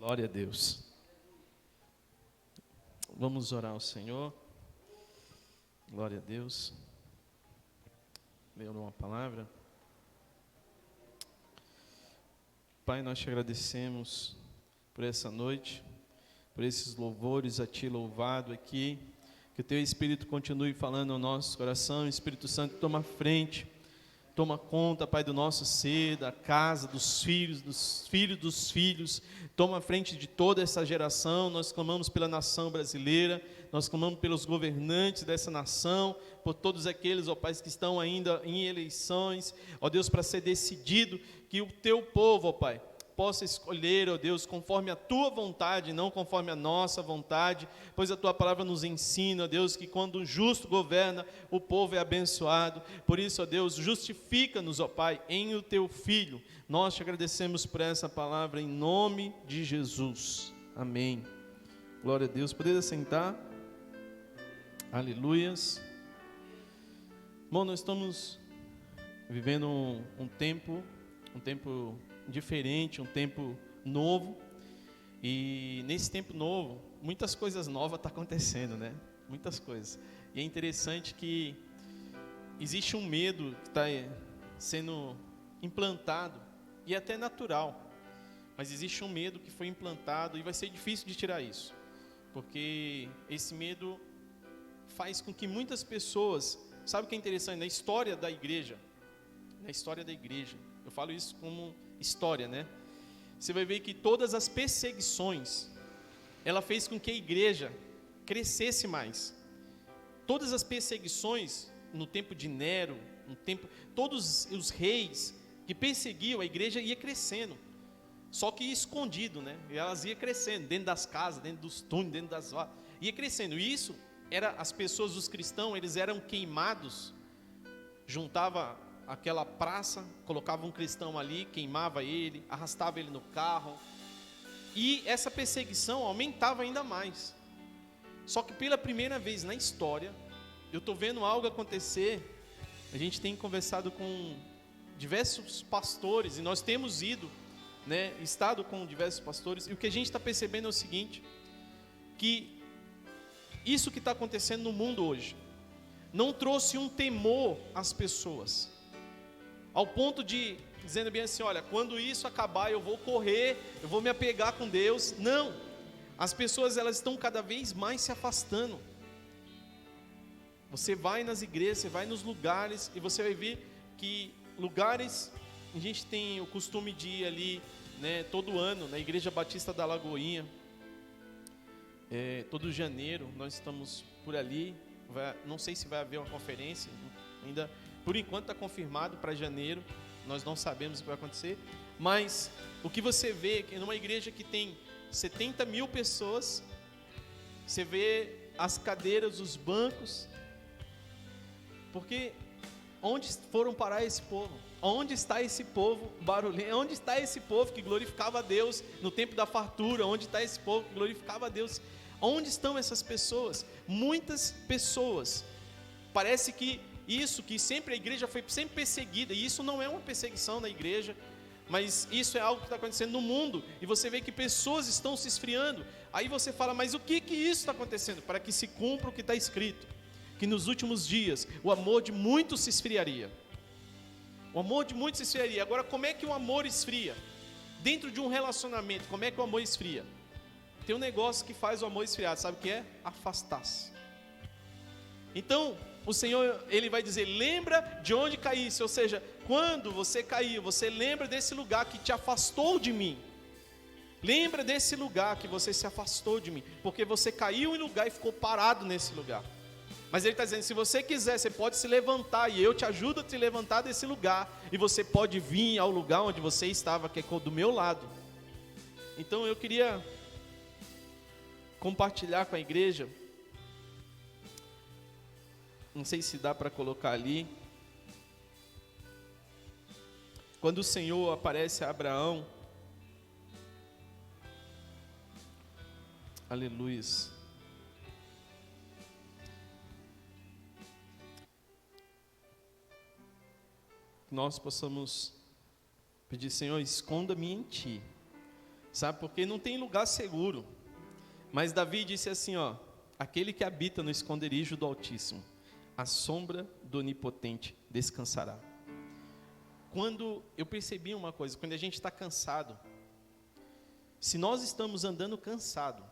Glória a Deus. Vamos orar ao Senhor. Glória a Deus. Ler uma palavra. Pai, nós te agradecemos por essa noite, por esses louvores a Ti louvado aqui. Que o Teu Espírito continue falando ao nosso coração. Espírito Santo, toma frente. Toma conta, Pai, do nosso ser, da casa, dos filhos dos filhos. Toma frente de toda essa geração. Nós clamamos pela nação brasileira. Nós clamamos pelos governantes dessa nação. Por todos aqueles, ó Pai, que estão ainda em eleições. Ó Deus, para ser decidido que o Teu povo, ó Pai, possa escolher, ó Deus, conforme a Tua vontade, não conforme a nossa vontade, pois a Tua palavra nos ensina, ó Deus, que quando o justo governa, o povo é abençoado. Por isso, ó Deus, justifica-nos, ó Pai, em o Teu Filho. Nós te agradecemos por essa palavra, em nome de Jesus. Amém. Glória a Deus. Poderia sentar? Aleluias. Bom, nós estamos vivendo um tempo diferente, um tempo novo, e nesse tempo novo, muitas coisas novas estão acontecendo, né? Muitas coisas, e é interessante que existe um medo que está sendo implantado, e é até natural, mas existe um medo que foi implantado, e vai ser difícil de tirar isso, porque esse medo faz com que muitas pessoas, sabe o que é interessante? Na história da igreja, eu falo isso como história, né? Você vai ver que todas as perseguições, ela fez com que a igreja crescesse mais. Todas as perseguições, no tempo de Nero, todos os reis que perseguiam, a igreja ia crescendo. Só que escondido, né? E elas iam crescendo, dentro das casas, dentro dos túneis, dentro das varas. Ia crescendo. E isso, as pessoas, os cristãos, eles eram queimados. Juntava aquela praça, colocava um cristão ali, queimava ele, arrastava ele no carro, e essa perseguição aumentava ainda mais. Só que pela primeira vez na história, eu estou vendo algo acontecer. A gente tem conversado com diversos pastores, e nós temos ido, né, estado com diversos pastores, e o que a gente está percebendo é o seguinte, que isso que está acontecendo no mundo hoje, não trouxe um temor às pessoas, ao ponto de, dizendo bem assim, olha, quando isso acabar eu vou correr, eu vou me apegar com Deus. Não, as pessoas elas estão cada vez mais se afastando. Você vai nas igrejas, você vai nos lugares, e você vai ver que lugares, a gente tem o costume de ir ali, né, todo ano, na Igreja Batista da Lagoinha, todo janeiro, nós estamos por ali, não sei se vai haver uma conferência, ainda. Por enquanto está confirmado para janeiro, nós não sabemos o que vai acontecer, mas o que você vê é numa igreja que tem 70 mil pessoas, você vê as cadeiras, os bancos, porque onde foram parar esse povo? Onde está esse povo barulhento? Onde está esse povo que glorificava a Deus no tempo da fartura? Onde está esse povo que glorificava a Deus? Onde estão essas pessoas? Muitas pessoas, parece que isso, que sempre a igreja foi sempre perseguida, e isso não é uma perseguição na igreja, mas isso é algo que está acontecendo no mundo, e você vê que pessoas estão se esfriando. Aí você fala, mas o que isso está acontecendo? Para que se cumpra o que está escrito, que nos últimos dias o amor de muitos se esfriaria. O amor de muitos se esfriaria. Agora, como é que o amor esfria? Dentro de um relacionamento, como é que o amor esfria? Tem um negócio que faz o amor esfriar, sabe o que é? Afastar-se. Então, o Senhor, Ele vai dizer, lembra de onde caísse, ou seja, quando você caiu, você lembra desse lugar que te afastou de mim. Lembra desse lugar que você se afastou de mim, porque você caiu em lugar e ficou parado nesse lugar. Mas Ele está dizendo, se você quiser, você pode se levantar, e eu te ajudo a te levantar desse lugar, e você pode vir ao lugar onde você estava, que é do meu lado. Então eu queria compartilhar com a igreja, não sei se dá para colocar ali, quando o Senhor aparece a Abraão, aleluia, nós possamos pedir, Senhor, esconda-me em Ti, sabe? Porque não tem lugar seguro. Mas Davi disse assim, ó: aquele que habita no esconderijo do Altíssimo, a sombra do Onipotente descansará. Quando eu percebi uma coisa, quando a gente está cansado, se nós estamos andando cansado,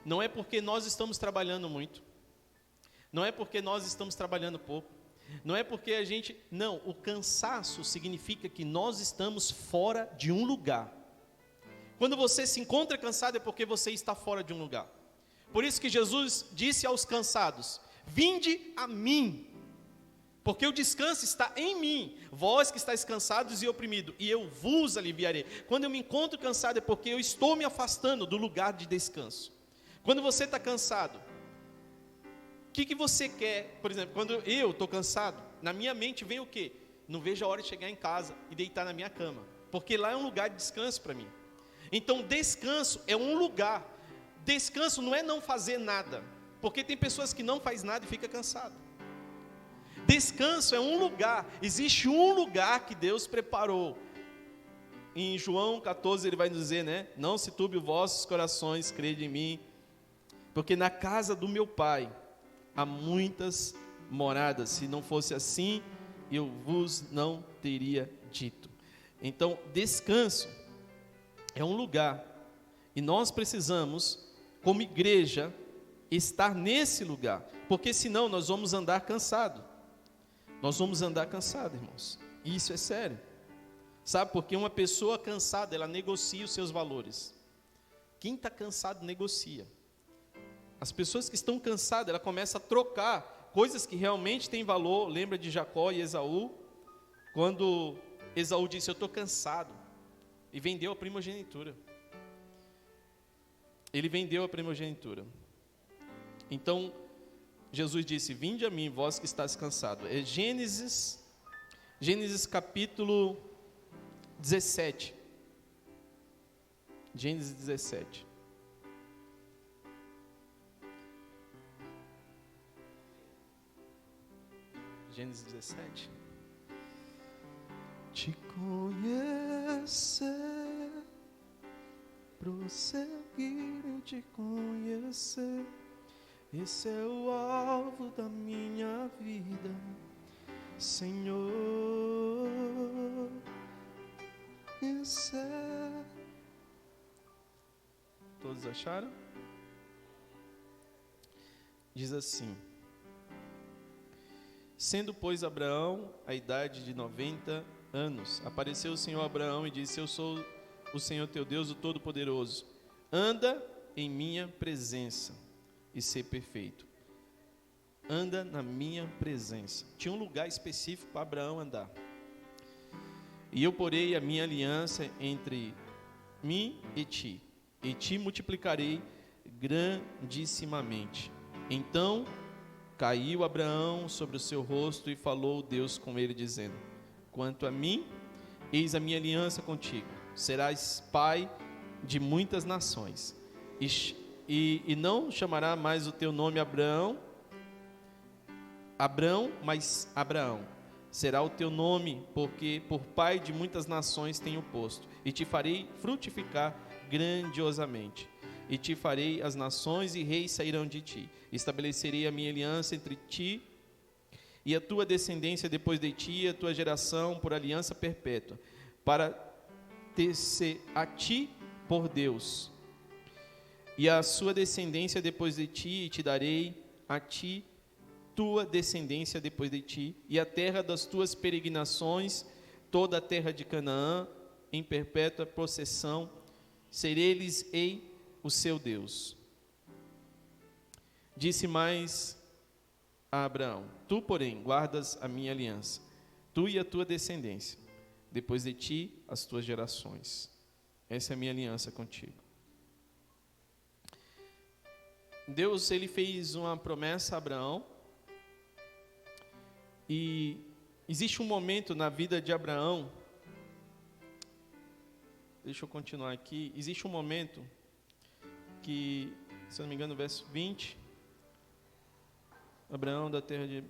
não é porque nós estamos trabalhando muito, não é porque nós estamos trabalhando pouco, não é porque a gente... Não, o cansaço significa que nós estamos fora de um lugar. Quando você se encontra cansado é porque você está fora de um lugar. Por isso que Jesus disse aos cansados: vinde a mim, porque o descanso está em mim. Vós que estáis cansados e oprimidos, e eu vos aliviarei. Quando eu me encontro cansado é porque eu estou me afastando do lugar de descanso. Quando você está cansado, o que você quer? Por exemplo, quando eu estou cansado, na minha mente vem o quê? Não vejo a hora de chegar em casa e deitar na minha cama, porque lá é um lugar de descanso para mim. Então descanso é um lugar. Descanso não é não fazer nada, porque tem pessoas que não fazem nada e ficam cansadas. Descanso é um lugar. Existe um lugar que Deus preparou. Em João 14 ele vai nos dizer, né? Não se turbe os vossos corações, crede em mim, porque na casa do meu Pai há muitas moradas. Se não fosse assim, eu vos não teria dito. Então, descanso é um lugar, e nós precisamos, como igreja, estar nesse lugar, porque senão nós vamos andar cansado. Nós vamos andar cansado, irmãos. E isso é sério. Sabe, porque uma pessoa cansada, ela negocia os seus valores. Quem está cansado negocia. As pessoas que estão cansadas, ela começa a trocar coisas que realmente têm valor. Lembra de Jacó e Esaú? Quando Esaú disse: eu estou cansado, e vendeu a primogenitura. Ele vendeu a primogenitura. Então, Jesus disse: vinde a mim, vós que estáis cansados. É Gênesis capítulo 17. Gênesis 17. Gênesis 17. Te conhecer, prosseguir em te conhecer, esse é o alvo da minha vida, Senhor. Esse é... Todos acharam? Diz assim: sendo, pois, Abraão a idade de 90 anos, apareceu o Senhor a Abraão e disse: eu sou o Senhor teu Deus, o Todo-Poderoso. Anda em minha presença e ser perfeito. Anda na minha presença. Tinha um lugar específico para Abraão andar. E eu porei a minha aliança entre mim e te multiplicarei grandissimamente. Então caiu Abraão sobre o seu rosto e falou Deus com ele, dizendo: quanto a mim, eis a minha aliança contigo. Serás pai de muitas nações. E não chamará mais o teu nome Abrão, mas Abraão. Será o teu nome, porque por pai de muitas nações tenho posto. E te farei frutificar grandiosamente. E te farei as nações, e reis sairão de ti. Estabelecerei a minha aliança entre ti e a tua descendência depois de ti, e a tua geração, por aliança perpétua, para ter-se a ti por Deus, e a sua descendência depois de ti, e te darei a ti tua descendência depois de ti, e a terra das tuas peregrinações, toda a terra de Canaã, em perpétua possessão, serei-lhes-ei o seu Deus. Disse mais a Abraão: tu, porém, guardas a minha aliança, tu e a tua descendência, depois de ti, as tuas gerações. Essa é a minha aliança contigo. Deus, ele fez uma promessa a Abraão, e existe um momento na vida de Abraão, deixa eu continuar aqui, existe um momento que, se não me engano, no verso 20, Abraão da terra de,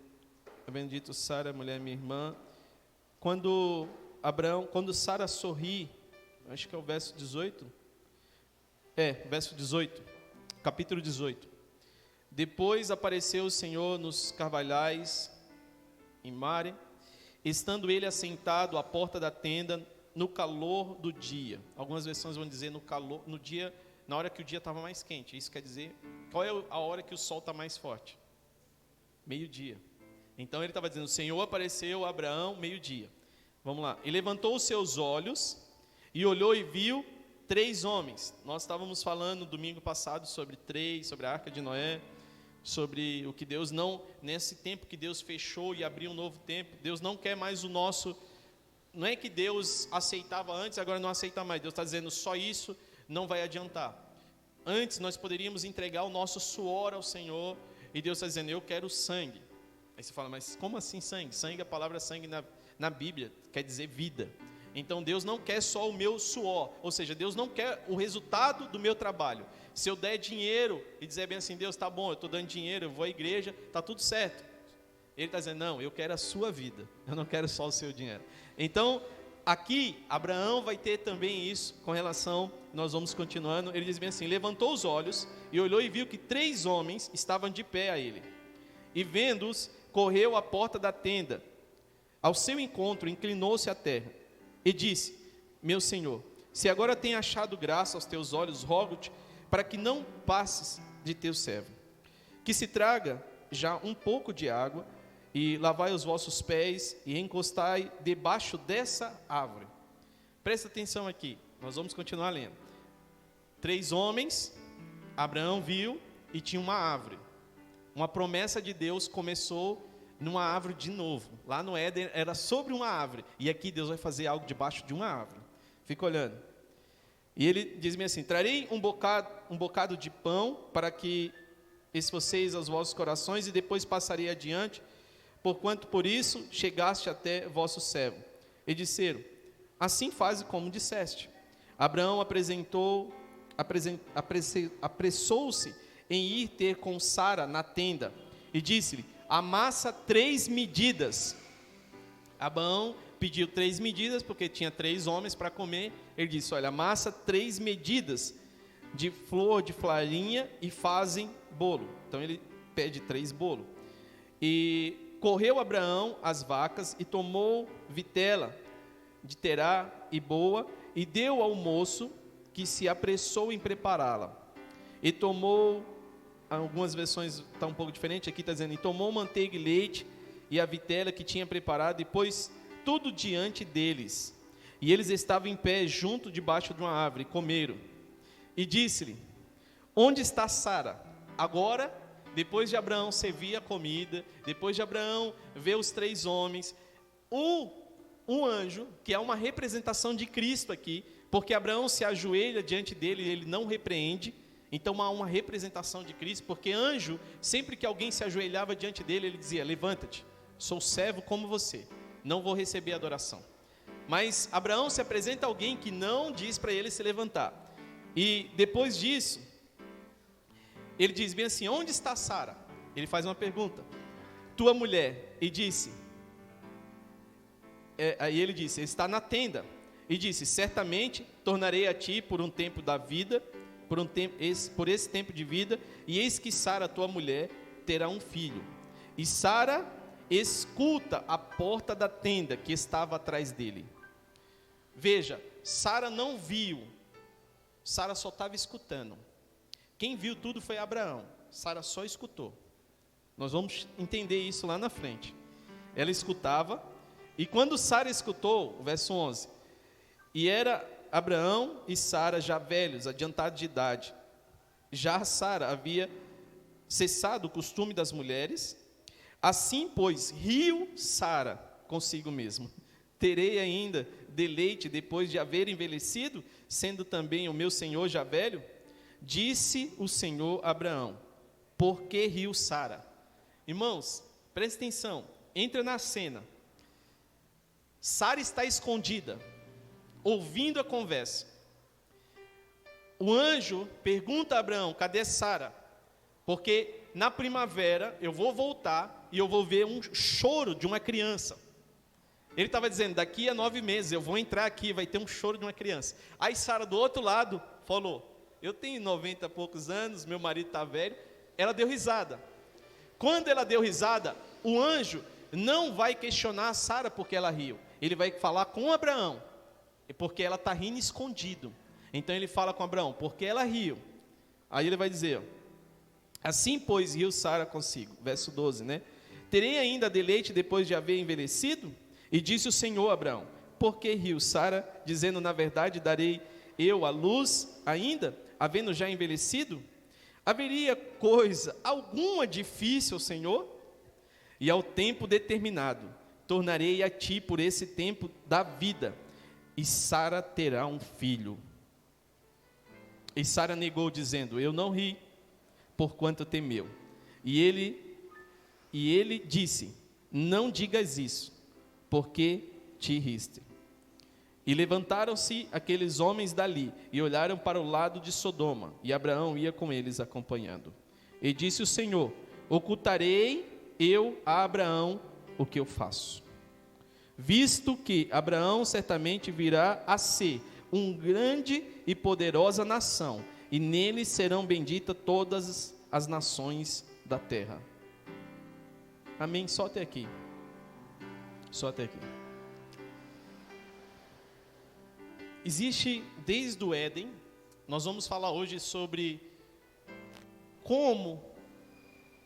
havendo dito Sara, mulher minha irmã, quando Sara sorri, acho que é o verso 18, verso 18, capítulo 18. Depois apareceu o Senhor nos carvalhais em Mare, estando ele assentado à porta da tenda no calor do dia. Algumas versões vão dizer no calor, no dia, na hora que o dia estava mais quente. Isso quer dizer, qual é a hora que o sol está mais forte? Meio-dia. Então ele estava dizendo, o Senhor apareceu a Abraão, meio-dia. Vamos lá. E levantou os seus olhos e olhou e viu 3 homens. Nós estávamos falando domingo passado sobre a Arca de Noé, sobre o que Deus não, nesse tempo que Deus fechou e abriu um novo tempo, Deus não quer mais o nosso, não é que Deus aceitava antes, agora não aceita mais. Deus está dizendo, só isso não vai adiantar. Antes nós poderíamos entregar o nosso suor ao Senhor, e Deus está dizendo, eu quero sangue. Aí você fala, mas como assim sangue? Sangue, a palavra sangue na Bíblia quer dizer vida. Então Deus não quer só o meu suor, ou seja, Deus não quer o resultado do meu trabalho. Se eu der dinheiro e dizer bem assim, Deus, tá bom, eu estou dando dinheiro, eu vou à igreja, está tudo certo. Ele está dizendo, não, eu quero a sua vida, eu não quero só o seu dinheiro. Então, aqui, Abraão vai ter também isso com relação, nós vamos continuando, ele diz bem assim, levantou os olhos e olhou e viu que 3 homens estavam de pé a ele. E vendo-os, correu à porta da tenda. Ao seu encontro, inclinou-se à terra e disse, meu Senhor, se agora tem achado graça aos teus olhos, rogo-te para que não passes de teu servo, que se traga já um pouco de água e lavai os vossos pés e encostai debaixo dessa árvore. Presta atenção aqui, nós vamos continuar lendo. 3 homens, Abraão viu e tinha uma árvore. Uma promessa de Deus começou numa árvore de novo. Lá no Éden era sobre uma árvore. E aqui Deus vai fazer algo debaixo de uma árvore. Fica olhando. E ele diz-me assim, trarei um bocado de pão para que esvoceis aos vossos corações e depois passarei adiante, porquanto por isso chegaste até vosso servo. E disseram, assim faze como disseste. Abraão apressou-se em ir ter com Sara na tenda e disse-lhe, amassa 3 medidas. Abraão pediu 3 medidas, porque tinha 3 homens para comer. Ele disse, olha, amassa 3 medidas de flor de farinha e fazem bolo. Então ele pede 3 bolos. E correu Abraão às vacas e tomou vitela de Terá e boa e deu ao moço que se apressou em prepará-la. E tomou, algumas versões estão um pouco diferentes, aqui está dizendo, e tomou manteiga e leite e a vitela que tinha preparado e pôs tudo diante deles. E eles estavam em pé junto debaixo de uma árvore, comeram. E disse-lhe, onde está Sara? Agora, depois de Abraão servir a comida, depois de Abraão ver os 3 homens, um anjo, que é uma representação de Cristo aqui, porque Abraão se ajoelha diante dele e ele não repreende. Então há uma representação de Cristo, porque anjo, sempre que alguém se ajoelhava diante dele, ele dizia, levanta-te, sou servo como você, não vou receber adoração. Mas Abraão se apresenta a alguém que não diz para ele se levantar. E depois disso, ele diz bem assim, onde está Sara? Ele faz uma pergunta, tua mulher, e disse, aí ele disse, está na tenda, e disse, certamente tornarei a ti por um tempo da vida, por esse tempo de vida, e eis que Sara, tua mulher, terá um filho. E Sara escuta a porta da tenda que estava atrás dele. Veja, Sara não viu, Sara só estava escutando. Quem viu tudo foi Abraão, Sara só escutou. Nós vamos entender isso lá na frente. Ela escutava, e quando Sara escutou, o verso 11, e era Abraão e Sara já velhos, adiantados de idade. Já Sara havia cessado o costume das mulheres. Assim, pois, riu Sara consigo mesmo. Terei ainda deleite depois de haver envelhecido, sendo também o meu senhor já velho? Disse o Senhor a Abraão, por que riu Sara? Irmãos, presta atenção, entra na cena. Sara está escondida, ouvindo a conversa. O anjo pergunta a Abraão, cadê Sara? Porque na primavera eu vou voltar e eu vou ver um choro de uma criança. Ele estava dizendo, daqui a 9 meses eu vou entrar aqui, vai ter um choro de uma criança. Aí Sara do outro lado falou, eu tenho 90 e poucos anos, meu marido está velho. Ela deu risada. Quando ela deu risada, o anjo não vai questionar a Sara porque ela riu. Ele vai falar com Abraão, porque ela está rindo escondido. Então ele fala com Abraão, porque ela riu. Aí ele vai dizer, assim pois riu Sara consigo. Verso 12, né? Terei ainda deleite depois de haver envelhecido? E disse o Senhor a Abraão, por que riu Sara, dizendo, na verdade, darei eu a luz ainda, havendo já envelhecido? Haveria coisa alguma difícil, Senhor? E ao tempo determinado, tornarei a ti por esse tempo da vida, e Sara terá um filho. E Sara negou, dizendo, eu não ri, porquanto temeu. E ele disse, não digas isso, porque te riste. E levantaram-se aqueles homens dali, e olharam para o lado de Sodoma, e Abraão ia com eles acompanhando. E disse o Senhor, ocultarei eu a Abraão o que eu faço, visto que Abraão certamente virá a ser um grande e poderosa nação, e nele serão benditas todas as nações da terra. Amém? Só até aqui. Só até aqui. Existe desde o Éden, nós vamos falar hoje sobre como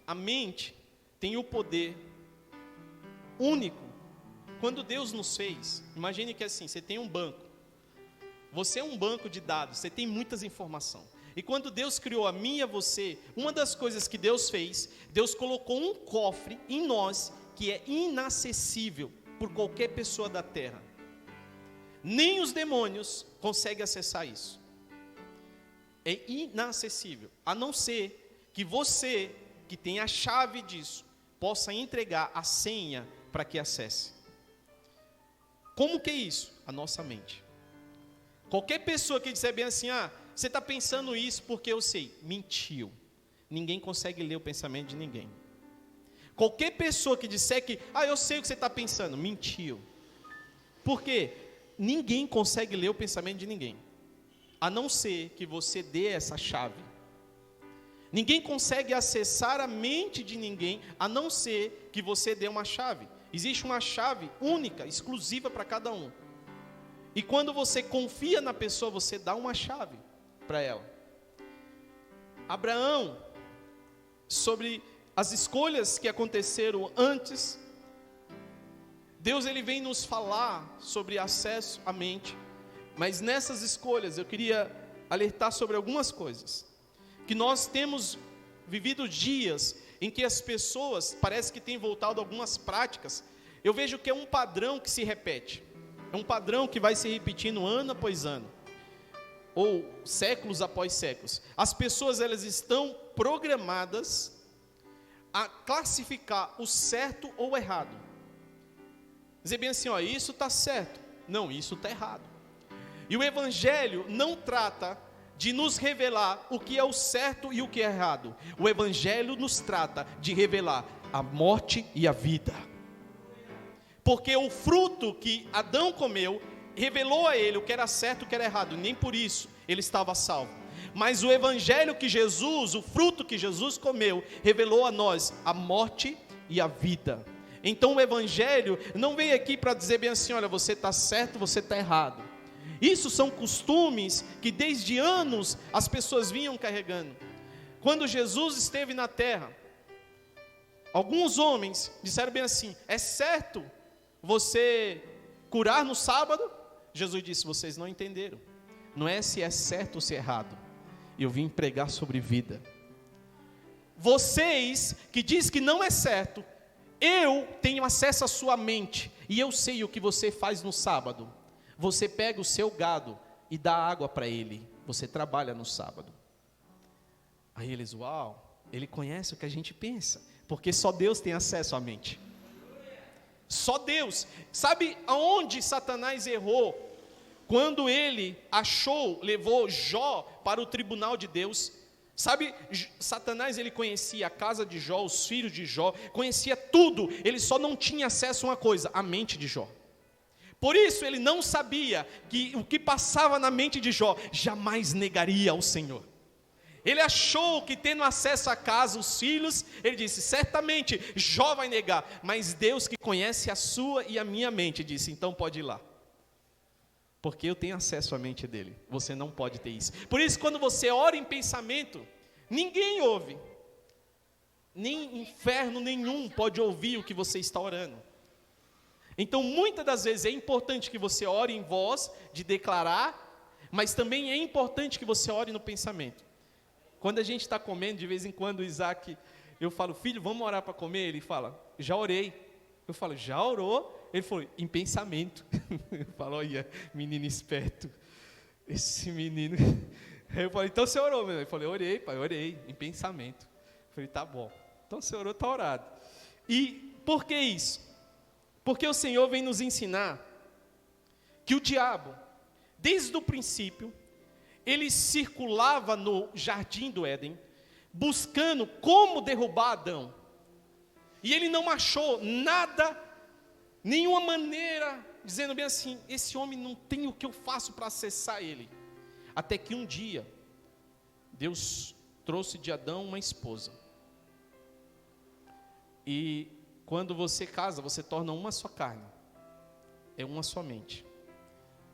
a mente tem o poder único. Quando Deus nos fez, imagine que assim, você tem um banco. Você é um banco de dados, você tem muitas informações. E quando Deus criou a mim e a você, uma das coisas que Deus fez, Deus colocou um cofre em nós que é inacessível por qualquer pessoa da terra. Nem os demônios conseguem acessar isso. É inacessível, a não ser que você, que tem a chave disso, possa entregar a senha para que acesse. Como que é isso? A nossa mente. Qualquer pessoa que disser bem assim, você está pensando isso porque eu sei, mentiu. Ninguém consegue ler o pensamento de ninguém. Qualquer pessoa que disser que, eu sei o que você está pensando, mentiu. Por quê? Ninguém consegue ler o pensamento de ninguém, a não ser que você dê essa chave. Ninguém consegue acessar a mente de ninguém, a não ser que você dê uma chave. Existe uma chave única, exclusiva para cada um. E quando você confia na pessoa, você dá uma chave para ela. Abraão, sobre as escolhas que aconteceram antes, Deus ele vem nos falar sobre acesso à mente. Mas nessas escolhas eu queria alertar sobre algumas coisas. Que nós temos vivido dias em que as pessoas parece que têm voltado a algumas práticas. Eu vejo que é um padrão que se repete. É um padrão que vai se repetindo ano após ano. Ou séculos após séculos. As pessoas elas estão programadas a classificar o certo ou o errado. Dizer bem assim, isso está certo. Não, isso está errado. E o Evangelho não trata de nos revelar o que é o certo e o que é errado. O Evangelho nos trata de revelar a morte e a vida. Porque o fruto que Adão comeu revelou a ele o que era certo e o que era errado. Nem por isso ele estava salvo. Mas o Evangelho que Jesus, o fruto que Jesus comeu, revelou a nós a morte e a vida. Então o Evangelho não veio aqui para dizer bem assim, olha, você está certo, você está errado. Isso são costumes que desde anos as pessoas vinham carregando. Quando Jesus esteve na terra, alguns homens disseram bem assim, é certo você curar no sábado? Jesus disse, vocês não entenderam. Não é se é certo ou se é errado. Eu vim pregar sobre vida. Vocês que dizem que não é certo, eu tenho acesso à sua mente, e eu sei o que você faz no sábado. Você pega o seu gado e dá água para ele, você trabalha no sábado. Aí eles, ele conhece o que a gente pensa, porque só Deus tem acesso à mente. Só Deus. Sabe aonde Satanás errou? Quando ele levou Jó para o tribunal de Deus. Sabe, Satanás ele conhecia a casa de Jó, os filhos de Jó, conhecia tudo, ele só não tinha acesso a uma coisa, a mente de Jó. Por isso ele não sabia que o que passava na mente de Jó jamais negaria ao Senhor. Ele achou que tendo acesso à casa, os filhos, ele disse, certamente Jó vai negar, mas Deus que conhece a sua e a minha mente, disse, então pode ir lá. Porque eu tenho acesso à mente dele, você não pode ter isso. Por isso, quando você ora em pensamento, ninguém ouve, nem inferno nenhum pode ouvir o que você está orando. Então, muitas das vezes é importante que você ore em voz, de declarar, mas também é importante que você ore no pensamento. Quando a gente está comendo, de vez em quando o Isaac, eu falo, filho, vamos orar para comer? Ele fala, já orei. Eu falo, já orou? Ele falou, em pensamento. Eu falo, olha, menino esperto, esse menino. Aí eu falei, então você orou mesmo? Ele falou, orei, pai, orei, em pensamento. Eu falei, tá bom, então você orou, está orado. E por que isso? Porque o Senhor vem nos ensinar que o diabo, desde o princípio, ele circulava no jardim do Éden, buscando como derrubar Adão. E ele não achou nada, nenhuma maneira, dizendo bem assim, esse homem não tem o que eu faço para acessar ele. Até que um dia, Deus trouxe de Adão uma esposa. E quando você casa, você torna uma só carne, é uma só mente.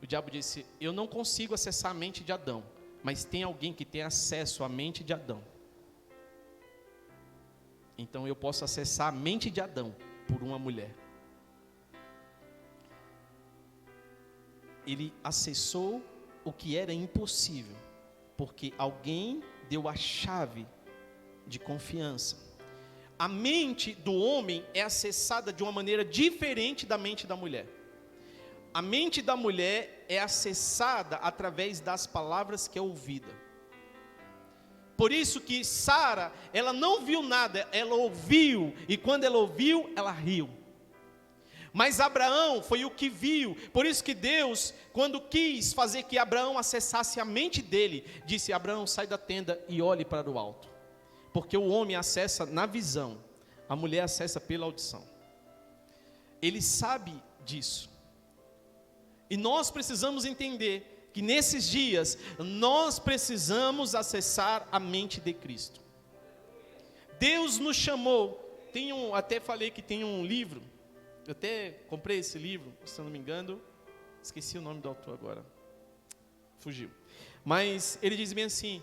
O diabo disse, eu não consigo acessar a mente de Adão, mas tem alguém que tem acesso à mente de Adão. Então eu posso acessar a mente de Adão por uma mulher. Ele acessou o que era impossível, porque alguém deu a chave de confiança. A mente do homem é acessada de uma maneira diferente da mente da mulher. A mente da mulher é acessada através das palavras que é ouvida. Por isso que Sara, ela não viu nada, ela ouviu, e quando ela ouviu, ela riu. Mas Abraão foi o que viu, por isso que Deus, quando quis fazer que Abraão acessasse a mente dele, disse, Abraão, sai da tenda e olhe para o alto. Porque o homem acessa na visão, a mulher acessa pela audição. Ele sabe disso. E nós precisamos entender que nesses dias, nós precisamos acessar a mente de Cristo. Deus nos chamou, até falei que tem um livro, eu até comprei esse livro, se eu não me engano, esqueci o nome do autor agora, fugiu. Mas ele diz bem assim,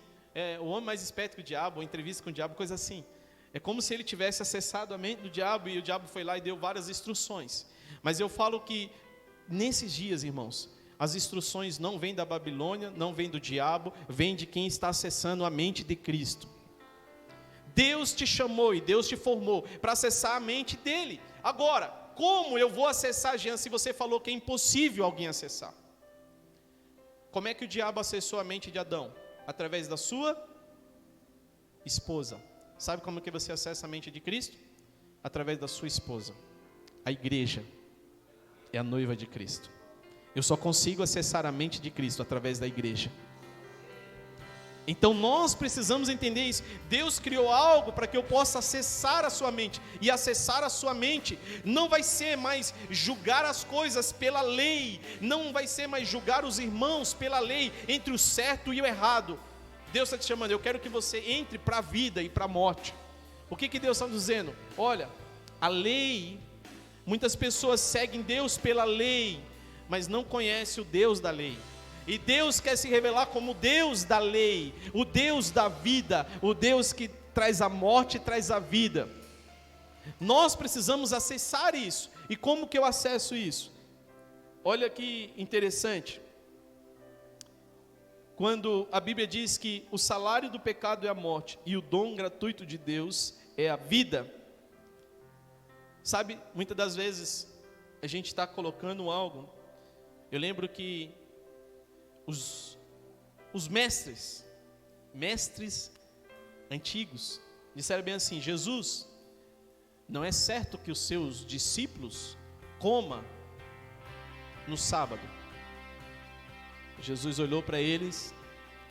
o homem mais esperto que o diabo, ou entrevista com o diabo, coisa assim. É como se ele tivesse acessado a mente do diabo, e o diabo foi lá e deu várias instruções. Mas eu falo que, nesses dias, irmãos, as instruções não vêm da Babilônia, não vêm do diabo, vêm de quem está acessando a mente de Cristo. Deus te chamou e Deus te formou para acessar a mente dele. Agora, como eu vou acessar, Jean, se você falou que é impossível alguém acessar? Como é que o diabo acessou a mente de Adão? Através da sua esposa. Sabe como que você acessa a mente de Cristo? Através da sua esposa. A igreja é a noiva de Cristo. Eu só consigo acessar a mente de Cristo através da igreja. Então nós precisamos entender isso. Deus criou algo para que eu possa acessar a sua mente. E acessar a sua mente não vai ser mais julgar as coisas pela lei. Não vai ser mais julgar os irmãos pela lei, entre o certo e o errado. Deus está te chamando, eu quero que você entre para a vida e para a morte. O que Deus está dizendo? Olha, a lei, muitas pessoas seguem Deus pela lei, mas não conhecem o Deus da lei. E Deus quer se revelar como o Deus da lei, o Deus da vida, o Deus que traz a morte e traz a vida. Nós precisamos acessar isso. E como que eu acesso isso? Olha que interessante. Quando a Bíblia diz que o salário do pecado é a morte e o dom gratuito de Deus é a vida. Sabe, muitas das vezes a gente está colocando algo. Eu lembro que os mestres antigos disseram bem assim: Jesus, não é certo que os seus discípulos comam no sábado. Jesus olhou para eles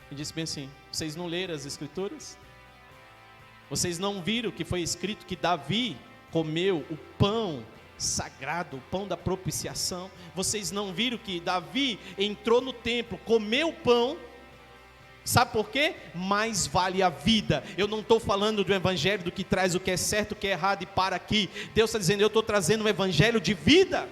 e disse bem assim: vocês não leram as escrituras? Vocês não viram que foi escrito que Davi comeu o pão sagrado, o pão da propiciação? Vocês não viram que Davi entrou no templo, comeu o pão Sabe por quê? Mais vale a vida. Eu não estou falando do evangelho do que traz o que é certo, o que é errado e para aqui. Deus está dizendo, eu estou trazendo um evangelho de vida.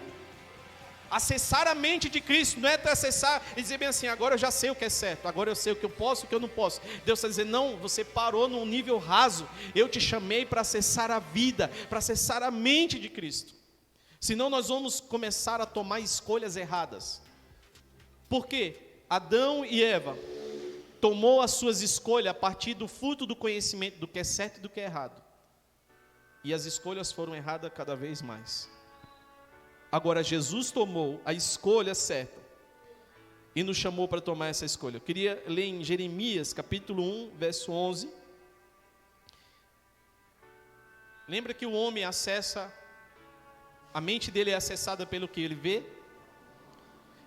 Acessar a mente de Cristo, não é acessar e dizer bem assim, agora eu já sei o que é certo, agora eu sei o que eu posso, o que eu não posso. Deus está dizendo, não, você parou num nível raso. Eu te chamei para acessar a vida, para acessar a mente de Cristo. Senão nós vamos começar a tomar escolhas erradas. Por quê? Adão e Eva tomou as suas escolhas a partir do fruto do conhecimento do que é certo e do que é errado. E as escolhas foram erradas cada vez mais. Agora Jesus tomou a escolha certa e nos chamou para tomar essa escolha. Eu queria ler em Jeremias, capítulo 1, verso 11. Lembra que o homem acessa, a mente dele é acessada pelo que ele vê?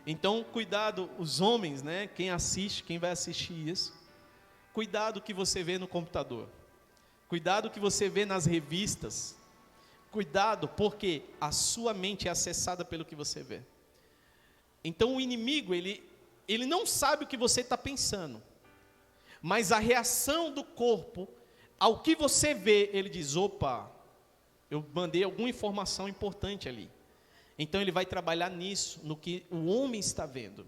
Então, cuidado, os homens, né? Quem assiste, quem vai assistir isso, cuidado o que você vê no computador, cuidado o que você vê nas revistas, cuidado, porque a sua mente é acessada pelo que você vê. Então, o inimigo, ele não sabe o que você está pensando, mas a reação do corpo ao que você vê, ele diz, opa, eu mandei alguma informação importante ali. Então ele vai trabalhar nisso, no que o homem está vendo.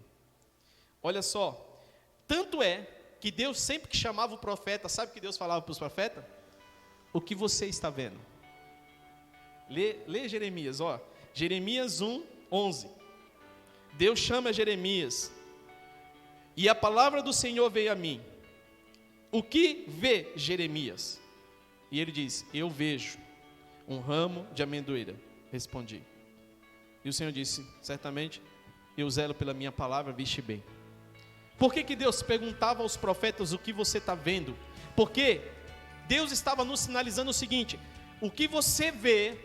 Olha só, tanto é que Deus sempre que chamava o profeta, sabe o que Deus falava para os profetas? O que você está vendo? Lê Jeremias, ó. Jeremias 1, 11. Deus chama Jeremias. E a palavra do Senhor veio a mim. O que vê Jeremias? E ele diz, eu vejo um ramo de amendoeira. Respondi. E o Senhor disse, certamente, eu zelo pela minha palavra, viste bem. Por que Deus perguntava aos profetas o que você está vendo? Porque Deus estava nos sinalizando o seguinte, o que você vê,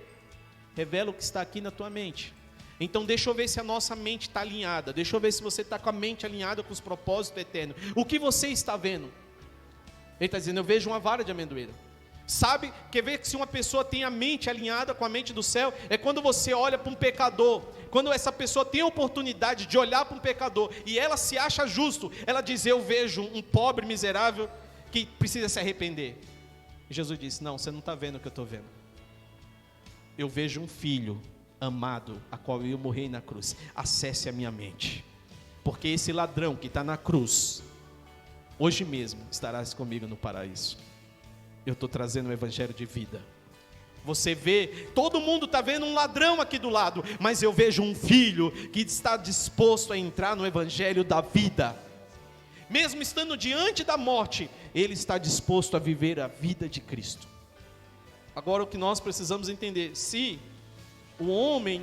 revela o que está aqui na tua mente. Então deixa eu ver se a nossa mente está alinhada, deixa eu ver se você está com a mente alinhada com os propósitos eternos. O que você está vendo? Ele está dizendo, eu vejo uma vara de amendoeira. Sabe, quer ver que se uma pessoa tem a mente alinhada com a mente do céu, é quando você olha para um pecador, quando essa pessoa tem a oportunidade de olhar para um pecador, e ela se acha justo, ela diz, eu vejo um pobre miserável, que precisa se arrepender, e Jesus disse, não, você não está vendo o que eu estou vendo, eu vejo um filho amado, a qual eu morri na cruz, acesse a minha mente, porque esse ladrão que está na cruz, hoje mesmo estarás comigo no paraíso. Eu estou trazendo um evangelho de vida. Você vê, todo mundo está vendo um ladrão aqui do lado, mas eu vejo um filho que está disposto a entrar no evangelho da vida. Mesmo estando diante da morte, ele está disposto a viver a vida de Cristo. Agora o que nós precisamos entender, se o homem,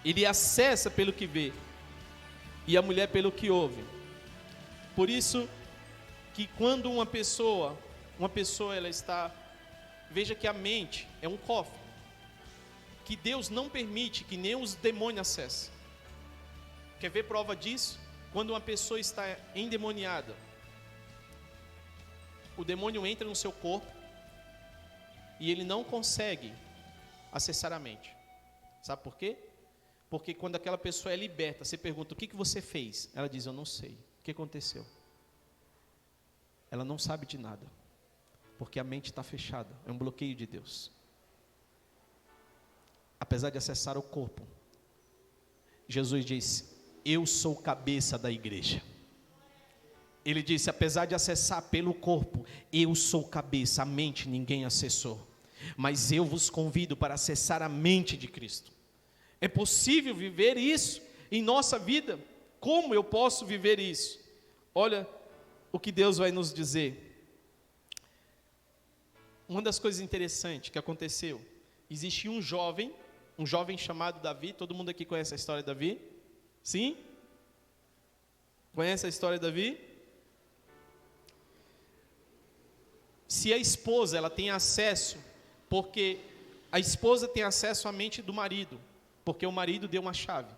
ele acessa pelo que vê, e a mulher pelo que ouve. Por isso que quando uma pessoa ela está, veja que a mente é um cofre, que Deus não permite que nem os demônios acessem. Quer ver prova disso? Quando uma pessoa está endemoniada, o demônio entra no seu corpo, e ele não consegue acessar a mente. Sabe por quê? Porque quando aquela pessoa é liberta, você pergunta, o que você fez? Ela diz, eu não sei, o que aconteceu? Ela não sabe de nada. Porque a mente está fechada, é um bloqueio de Deus. Apesar de acessar o corpo, Jesus disse, eu sou cabeça da igreja. Ele disse, apesar de acessar pelo corpo, eu sou cabeça, a mente ninguém acessou. Mas eu vos convido para acessar a mente de Cristo. É possível viver isso em nossa vida? Como eu posso viver isso? Olha o que Deus vai nos dizer. Uma das coisas interessantes que aconteceu, existia um jovem chamado Davi. Todo mundo aqui conhece a história de Davi? Sim? Conhece a história de Davi? Se a esposa, ela tem acesso, porque a esposa tem acesso à mente do marido, porque o marido deu uma chave.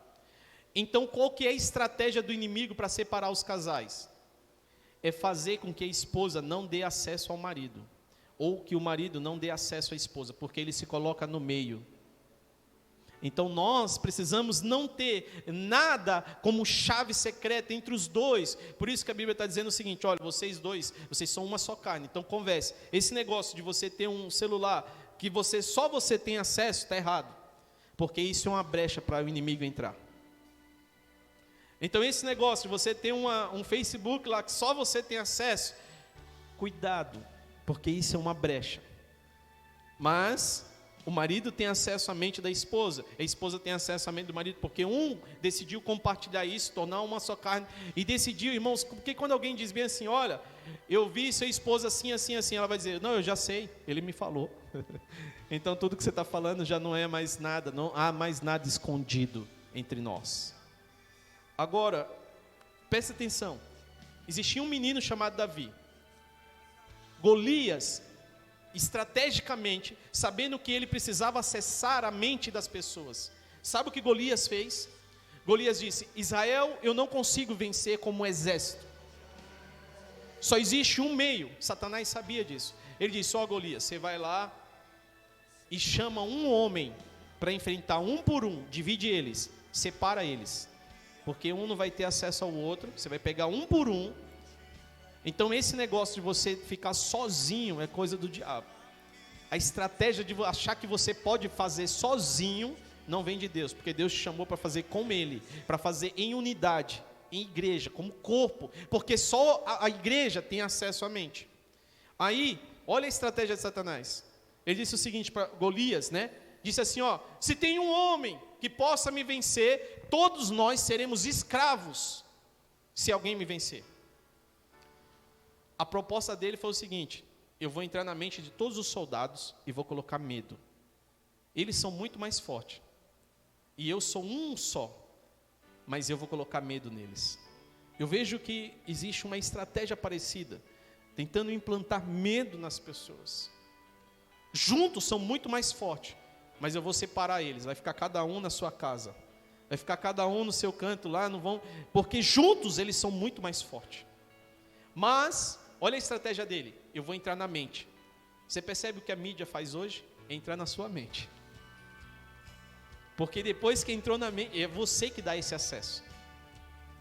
Então, qual que é a estratégia do inimigo para separar os casais? É fazer com que a esposa não dê acesso ao marido, ou que o marido não dê acesso à esposa, porque ele se coloca no meio. Então nós precisamos não ter nada como chave secreta entre os dois. Por isso que a Bíblia está dizendo o seguinte: olha, vocês dois, vocês são uma só carne, então converse. Esse negócio de você ter um celular que só você tem acesso, está errado. Porque isso é uma brecha para o inimigo entrar. Então esse negócio de você ter um Facebook lá que só você tem acesso, cuidado, porque isso é uma brecha. Mas o marido tem acesso à mente da esposa, a esposa tem acesso à mente do marido, porque um decidiu compartilhar isso, tornar uma só carne, e decidiu, irmãos, porque quando alguém diz bem assim, olha, eu vi sua esposa assim, assim, assim, ela vai dizer, não, eu já sei, ele me falou. Então tudo que você está falando já não é mais nada, não há mais nada escondido entre nós. Agora, preste atenção, existia um menino chamado Davi. Golias, estrategicamente, sabendo que ele precisava acessar a mente das pessoas, sabe o que Golias fez? Golias disse, Israel eu não consigo vencer como exército, só existe um meio. Satanás sabia disso. Ele disse, ó Golias, você vai lá e chama um homem para enfrentar um por um, divide eles, separa eles, porque um não vai ter acesso ao outro, você vai pegar um por um. Então esse negócio de você ficar sozinho é coisa do diabo. A estratégia de achar que você pode fazer sozinho não vem de Deus, porque Deus te chamou para fazer com Ele, para fazer em unidade, em igreja, como corpo, porque só a igreja tem acesso à mente. Aí, olha a estratégia de Satanás. Ele disse o seguinte para Golias, né? Disse assim, ó, se tem um homem que possa me vencer, todos nós seremos escravos, se alguém me vencer. A proposta dele foi o seguinte, eu vou entrar na mente de todos os soldados e vou colocar medo. Eles são muito mais fortes, e eu sou um só, mas eu vou colocar medo neles. Eu vejo que existe uma estratégia parecida, tentando implantar medo nas pessoas. Juntos são muito mais fortes, mas eu vou separar eles, vai ficar cada um na sua casa, vai ficar cada um no seu canto lá, não vão, porque juntos eles são muito mais fortes. Mas, olha a estratégia dele, eu vou entrar na mente. Você percebe o que a mídia faz hoje? É entrar na sua mente. Porque depois que entrou na mente, é você que dá esse acesso.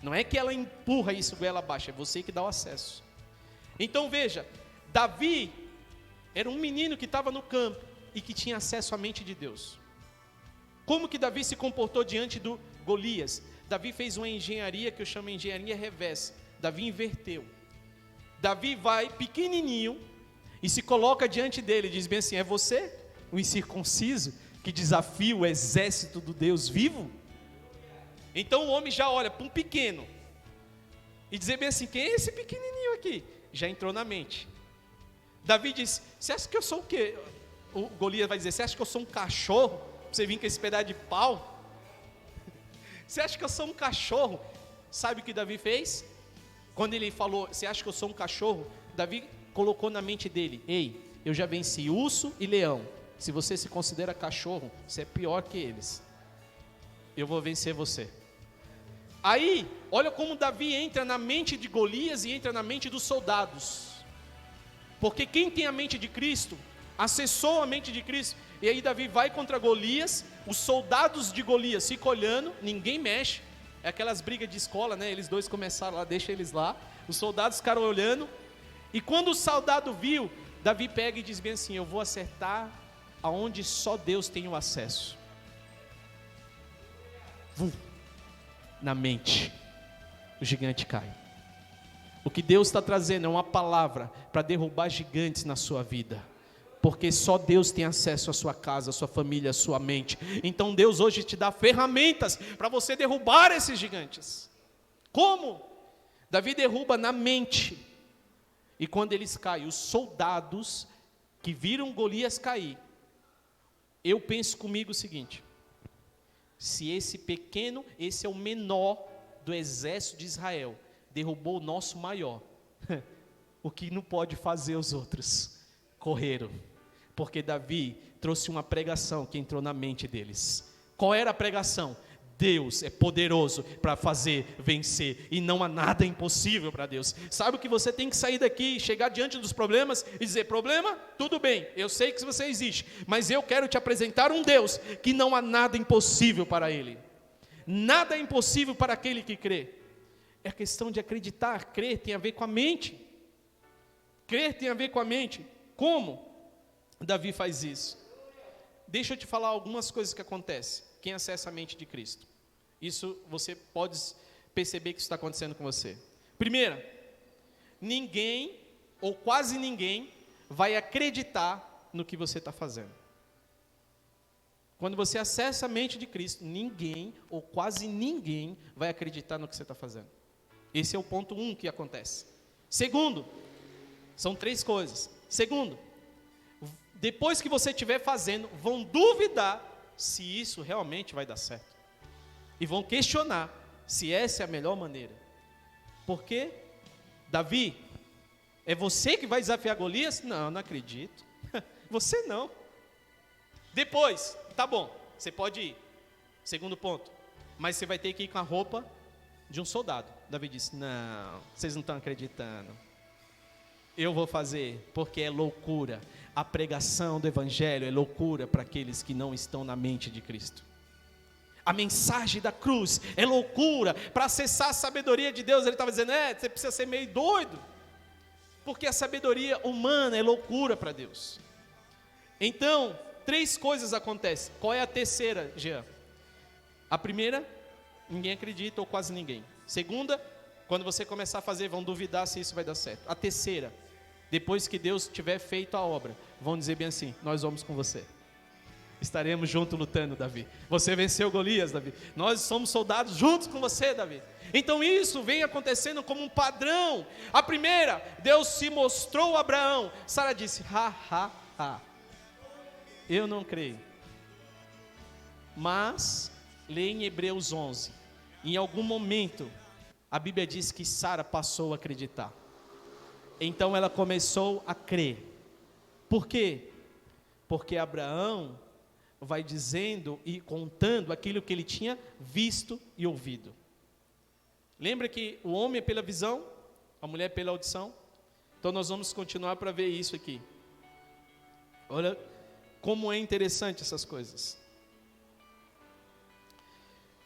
Não é que ela empurra isso goela abaixo, é você que dá o acesso. Então veja, Davi era um menino que estava no campo e que tinha acesso à mente de Deus. Como que Davi se comportou diante do Golias? Davi fez uma engenharia que eu chamo de engenharia reversa. Davi inverteu. Davi vai pequenininho e se coloca diante dele, diz bem assim, é você, o incircunciso, que desafia o exército do Deus vivo? Então o homem já olha para um pequeno e diz bem assim, quem é esse pequenininho aqui? Já entrou na mente. Davi diz, você acha que eu sou o quê? O Golias vai dizer, você acha que eu sou um cachorro? Pra você vir com esse pedaço de pau? Você acha que eu sou um cachorro? Sabe o que Davi fez? Quando ele falou, você acha que eu sou um cachorro? Davi colocou na mente dele, ei, eu já venci urso e leão. Se você se considera cachorro, você é pior que eles. Eu vou vencer você. Aí, olha como Davi entra na mente de Golias e entra na mente dos soldados. Porque quem tem a mente de Cristo, acessou a mente de Cristo. E aí Davi vai contra Golias, os soldados de Golias ficam olhando, ninguém mexe. É aquelas brigas de escola, né? Eles dois começaram lá, deixa eles lá. Os soldados ficaram olhando. E quando o soldado viu, Davi pega e diz bem assim, eu vou acertar aonde só Deus tem o acesso. Na mente, o gigante cai. O que Deus está trazendo é uma palavra para derrubar gigantes na sua vida. Porque só Deus tem acesso à sua casa, à sua família, à sua mente. Então Deus hoje te dá ferramentas para você derrubar esses gigantes. Como? Davi derruba na mente. E quando eles caem, os soldados que viram Golias cair, eu penso comigo o seguinte, se esse pequeno, esse é o menor do exército de Israel, derrubou o nosso maior, o que não pode fazer os outros? Correram. Porque Davi trouxe uma pregação que entrou na mente deles. Qual era a pregação? Deus é poderoso para fazer vencer, e não há nada impossível para Deus. Sabe o que você tem que sair daqui, chegar diante dos problemas e dizer: problema, tudo bem, eu sei que você existe, mas eu quero te apresentar um Deus que não há nada impossível para Ele. Nada é impossível para aquele que crê. É questão de acreditar. Crer tem a ver com a mente. Crer tem a ver com a mente. Como Davi faz isso? Deixa eu te falar algumas coisas que acontecem. Quem acessa a mente de Cristo? Isso você pode perceber que isso está acontecendo com você. Primeira, ninguém ou quase ninguém vai acreditar no que você está fazendo. Quando você acessa a mente de Cristo, ninguém ou quase ninguém vai acreditar no que você está fazendo. Esse é o ponto 1 que acontece. Segundo, são 3 coisas. Segundo, depois que você estiver fazendo, vão duvidar se isso realmente vai dar certo. E vão questionar se essa é a melhor maneira. Por quê? Davi, é você que vai desafiar Golias? Não, não acredito. Você não. Depois, tá bom, você pode ir. Segundo ponto, mas você vai ter que ir com a roupa de um soldado. Davi disse: não, vocês não estão acreditando. Eu vou fazer, porque é loucura. A pregação do Evangelho é loucura para aqueles que não estão na mente de Cristo. A mensagem da cruz é loucura para acessar a sabedoria de Deus. Ele estava dizendo: você precisa ser meio doido, porque a sabedoria humana é loucura para Deus. Então, 3 coisas acontecem. Qual é a terceira, Jean? A primeira, ninguém acredita ou quase ninguém. Segunda, quando você começar a fazer, vão duvidar se isso vai dar certo. A terceira, depois que Deus tiver feito a obra, vão dizer bem assim: nós vamos com você. Estaremos juntos lutando, Davi. Você venceu Golias, Davi. Nós somos soldados juntos com você, Davi. Então isso vem acontecendo como um padrão. A primeira, Deus se mostrou a Abraão. Sara disse: eu não creio. Mas, lê em Hebreus 11. Em algum momento, a Bíblia diz que Sara passou a acreditar. Então ela começou a crer. Por quê? Porque Abraão vai dizendo e contando aquilo que ele tinha visto e ouvido. Lembra que o homem é pela visão, a mulher é pela audição? Então nós vamos continuar para ver isso aqui. Olha como é interessante essas coisas.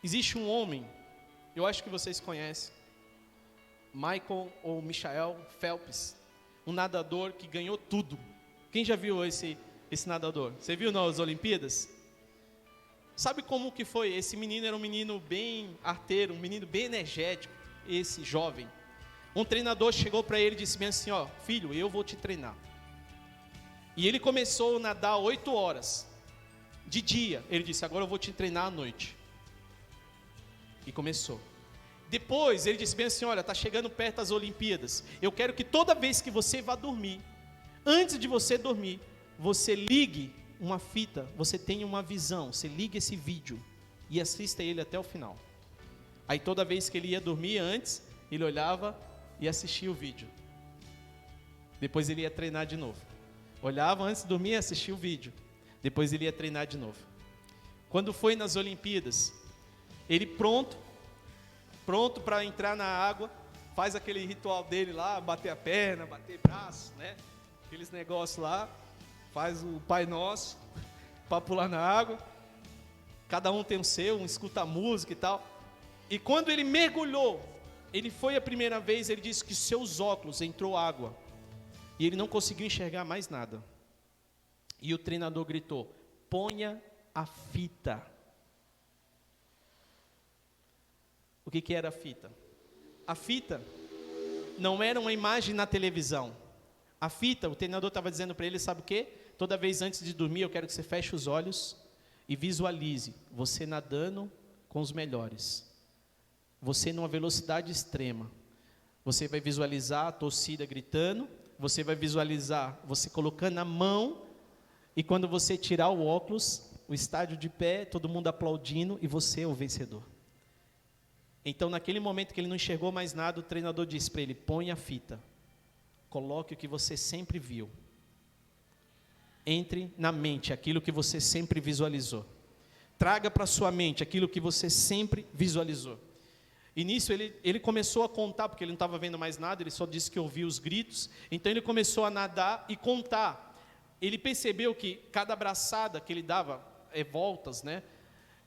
Existe um homem, eu acho que vocês conhecem, Michael ou Michael Phelps, um nadador que ganhou tudo. Quem já viu esse nadador? Você viu nas Olimpíadas? Sabe como que foi? Esse menino era um menino bem arteiro, um menino bem energético, esse jovem. Um treinador chegou para ele e disse bem assim: ó, filho, eu vou te treinar. E ele começou a nadar 8 horas de dia. Ele disse: agora eu vou te treinar à noite. E começou. Depois ele disse bem assim: olha, está chegando perto das Olimpíadas. Eu quero que toda vez que você vá dormir, antes de você dormir, você ligue uma fita, você tenha uma visão, você liga esse vídeo e assista ele até o final. Aí toda vez que ele ia dormir antes, ele olhava e assistia o vídeo. Depois ele ia treinar de novo. Olhava antes de dormir e assistia o vídeo. Depois ele ia treinar de novo. Quando foi nas Olimpíadas, ele pronto para entrar na água, faz aquele ritual dele lá, bater a perna, bater braço, né? Aqueles negócios lá, faz o Pai Nosso para pular na água. Cada um tem o seu, um escuta a música e tal. E quando ele mergulhou, ele foi a primeira vez, ele disse que seus óculos entrou água. E ele não conseguiu enxergar mais nada. E o treinador gritou: ponha a fita. O que era a fita? A fita não era uma imagem na televisão. A fita, o treinador estava dizendo para ele, sabe o quê? Toda vez antes de dormir, eu quero que você feche os olhos e visualize você nadando com os melhores. Você numa velocidade extrema. Você vai visualizar a torcida gritando, você vai visualizar você colocando a mão, e quando você tirar o óculos, o estádio de pé, todo mundo aplaudindo, e você é o vencedor. Então, naquele momento que ele não enxergou mais nada, o treinador disse para ele: põe a fita, coloque o que você sempre viu, entre na mente aquilo que você sempre visualizou. Traga para sua mente aquilo que você sempre visualizou. E nisso ele começou a contar, porque ele não estava vendo mais nada, ele só disse que ouvia os gritos. Então ele começou a nadar e contar. Ele percebeu que cada abraçada que ele dava, voltas, né?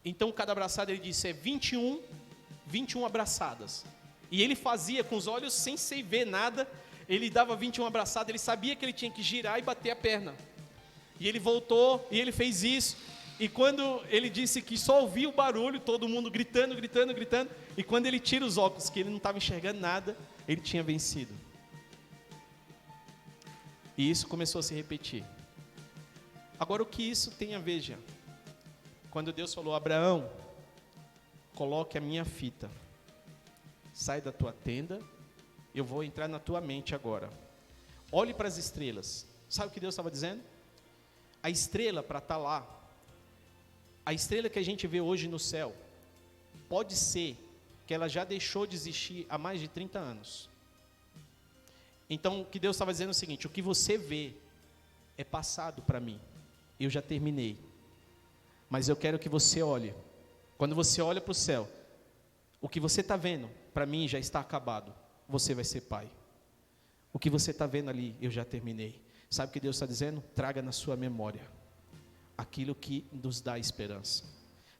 Então cada abraçada ele disse, 21 abraçadas. E ele fazia com os olhos sem ver nada, ele dava 21 abraçadas, ele sabia que ele tinha que girar e bater a perna. E ele voltou e ele fez isso. E quando ele disse que só ouvia o barulho, todo mundo gritando, gritando, gritando. E quando ele tira os óculos, que ele não estava enxergando nada, ele tinha vencido. E isso começou a se repetir. Agora, o que isso tem a ver, Jean? Quando Deus falou, Abraão, coloque a minha fita. Sai da tua tenda, eu vou entrar na tua mente agora. Olhe para as estrelas. Sabe o que Deus estava dizendo? A estrela para estar lá, a estrela que a gente vê hoje no céu, pode ser que ela já deixou de existir há mais de 30 anos. Então, o que Deus estava dizendo é o seguinte, o que você vê é passado para mim, eu já terminei. Mas eu quero que você olhe, quando você olha para o céu, o que você está vendo, para mim já está acabado, você vai ser pai. O que você está vendo ali, eu já terminei. Sabe o que Deus está dizendo? Traga na sua memória aquilo que nos dá esperança.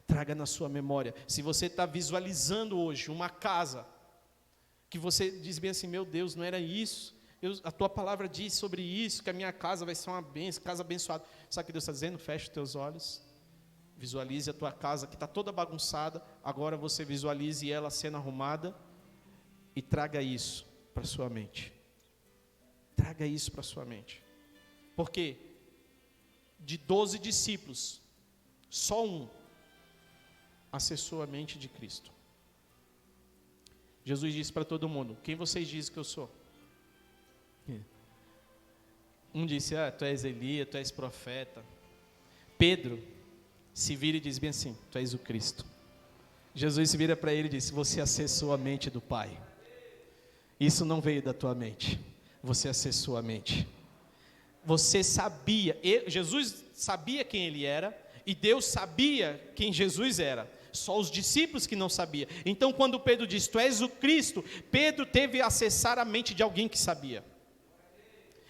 Traga na sua memória. Se você está visualizando hoje uma casa, que você diz bem assim, meu Deus, não era isso? A tua palavra diz sobre isso, que a minha casa vai ser uma bênção, casa abençoada. Sabe o que Deus está dizendo? Feche os teus olhos, visualize a tua casa, que está toda bagunçada, agora você visualize ela sendo arrumada, e traga isso para a sua mente. Traga isso para a sua mente. Porque de 12 discípulos, só um acessou a mente de Cristo. Jesus disse para todo mundo, quem vocês dizem que eu sou? Um disse, tu és Elias, tu és profeta. Pedro se vira e diz bem assim, tu és o Cristo. Jesus se vira para ele e disse, você acessou a mente do Pai. Isso não veio da tua mente, você acessou a mente. Você sabia, Jesus sabia quem ele era, e Deus sabia quem Jesus era, só os discípulos que não sabiam. Então quando Pedro disse, tu és o Cristo, Pedro teve a acessar a mente de alguém que sabia.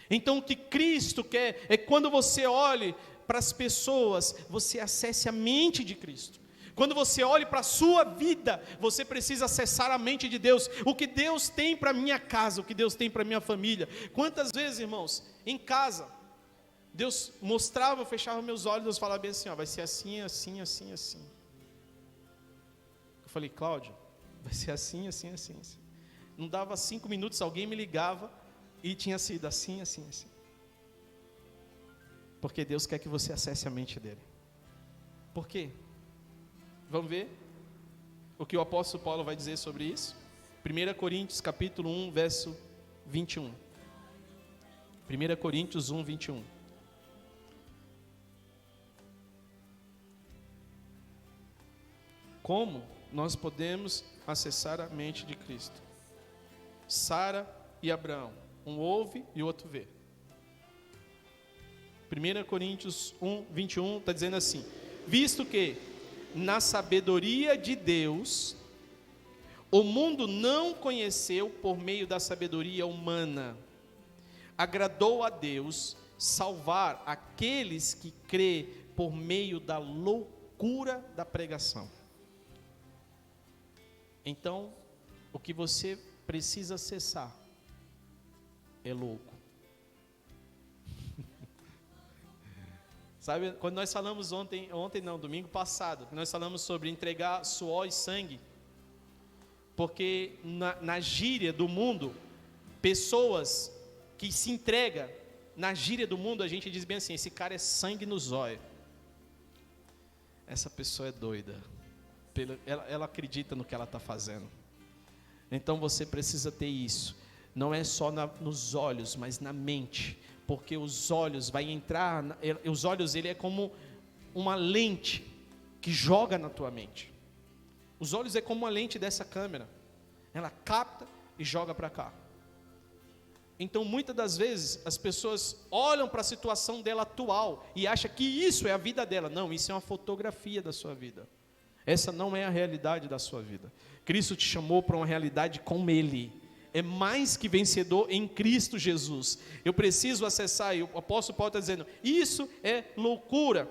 Então o que Cristo quer, é quando você olhe para as pessoas, você acesse a mente de Cristo. Quando você olhe para a sua vida, você precisa acessar a mente de Deus. O que Deus tem para a minha casa, o que Deus tem para a minha família. Quantas vezes, irmãos, em casa, Deus mostrava, eu fechava meus olhos, Deus falava bem assim, vai ser assim, assim, assim, assim. Eu falei, Cláudio, vai ser assim, assim, assim, assim. Não dava 5 minutos, alguém me ligava e tinha sido assim, assim, assim. Porque Deus quer que você acesse a mente dele. Por quê? Vamos ver o que o apóstolo Paulo vai dizer sobre isso? 1 Coríntios capítulo 1, verso 21. 1 Coríntios 1, 21. Como nós podemos acessar a mente de Cristo? Sara e Abraão, um ouve e o outro vê. 1 Coríntios 1, 21 está dizendo assim, visto que na sabedoria de Deus, o mundo não conheceu por meio da sabedoria humana. Agradou a Deus salvar aqueles que crê por meio da loucura da pregação. Então, o que você precisa acessar é louco. Sabe, quando nós falamos domingo passado, nós falamos sobre entregar suor e sangue, porque na gíria do mundo, pessoas que se entregam, na gíria do mundo a gente diz bem assim, esse cara é sangue no zóio, essa pessoa é doida, ela acredita no que ela está fazendo. Então você precisa ter isso, não é só nos olhos, mas na mente, porque os olhos ele é como uma lente que joga na tua mente. Os olhos é como uma lente dessa câmera, ela capta e joga para cá. Então, muitas das vezes, as pessoas olham para a situação dela atual e acham que isso é a vida dela. Não, isso é uma fotografia da sua vida. Essa não é a realidade da sua vida. Cristo te chamou para uma realidade com Ele. É mais que vencedor em Cristo Jesus. Eu preciso acessar, e o apóstolo Paulo está dizendo, isso é loucura.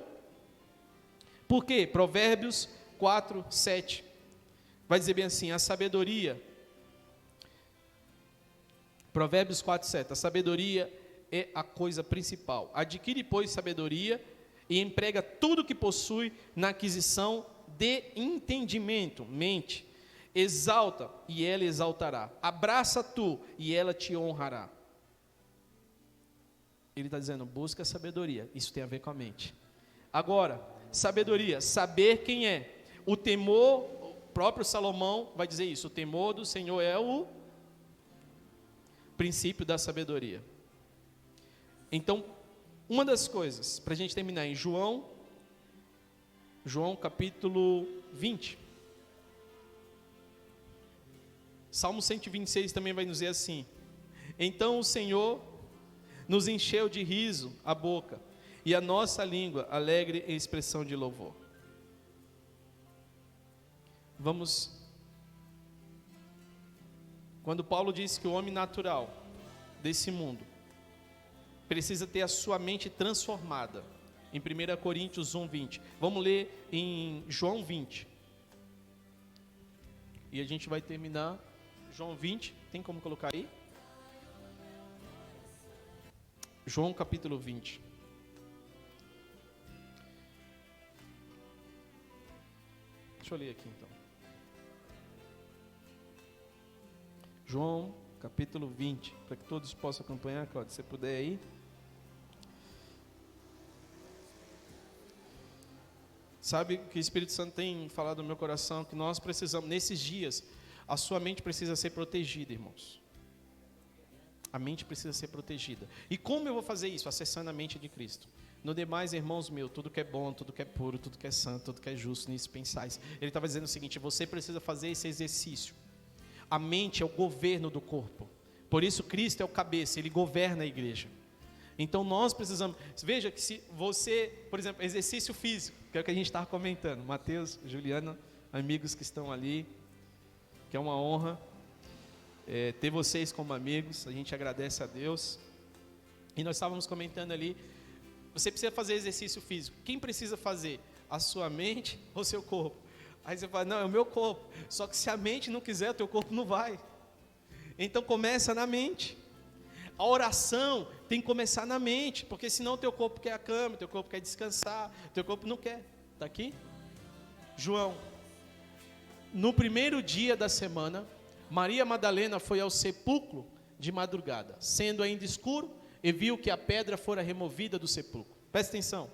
Por quê? Provérbios 4, 7. Vai dizer bem assim, a sabedoria... Provérbios 4, 7. A sabedoria é a coisa principal. Adquire, pois, sabedoria e emprega tudo que possui na aquisição de entendimento, mente. Exalta e ela exaltará. Abraça tu e ela te honrará. Ele está dizendo, busca sabedoria. Isso tem a ver com a mente. Agora, sabedoria, saber quem é. O temor, o próprio Salomão vai dizer isso. O temor do Senhor é o princípio da sabedoria. Então, uma das coisas, para a gente terminar em João capítulo 20. Salmo 126 também vai nos dizer assim: então o Senhor nos encheu de riso a boca, e a nossa língua alegre em expressão de louvor. Quando Paulo disse que o homem natural desse mundo precisa ter a sua mente transformada, em 1 Coríntios 1, 20. Vamos ler em João 20. E a gente vai terminar João 20, tem como colocar aí? João capítulo 20. Deixa eu ler aqui então. João capítulo 20, para que todos possam acompanhar, Cláudio, se você puder aí. Sabe que o Espírito Santo tem falado no meu coração, que nós precisamos, nesses dias, a sua mente precisa ser protegida, irmãos. A mente precisa ser protegida. E como eu vou fazer isso? Acessando a mente de Cristo. No demais, irmãos meus, tudo que é bom, tudo que é puro, tudo que é santo, tudo que é justo, nisso pensais. Ele estava dizendo o seguinte: você precisa fazer esse exercício. A mente é o governo do corpo. Por isso Cristo é o cabeça, Ele governa a igreja. Então nós precisamos... Veja que se você, por exemplo, exercício físico, que é o que a gente estava comentando. Mateus, Juliana, amigos que estão ali, que é uma honra ter vocês como amigos. A gente agradece a Deus. E nós estávamos comentando ali, você precisa fazer exercício físico. Quem precisa fazer? A sua mente ou o seu corpo? Aí você fala, não, é o meu corpo. Só que se a mente não quiser, o teu corpo não vai. Então começa na mente. A oração tem que começar na mente, porque senão o teu corpo quer a cama, o teu corpo quer descansar, o teu corpo não quer. Está aqui? João. No primeiro dia da semana, Maria Madalena foi ao sepulcro de madrugada, sendo ainda escuro, e viu que a pedra fora removida do sepulcro. Presta atenção.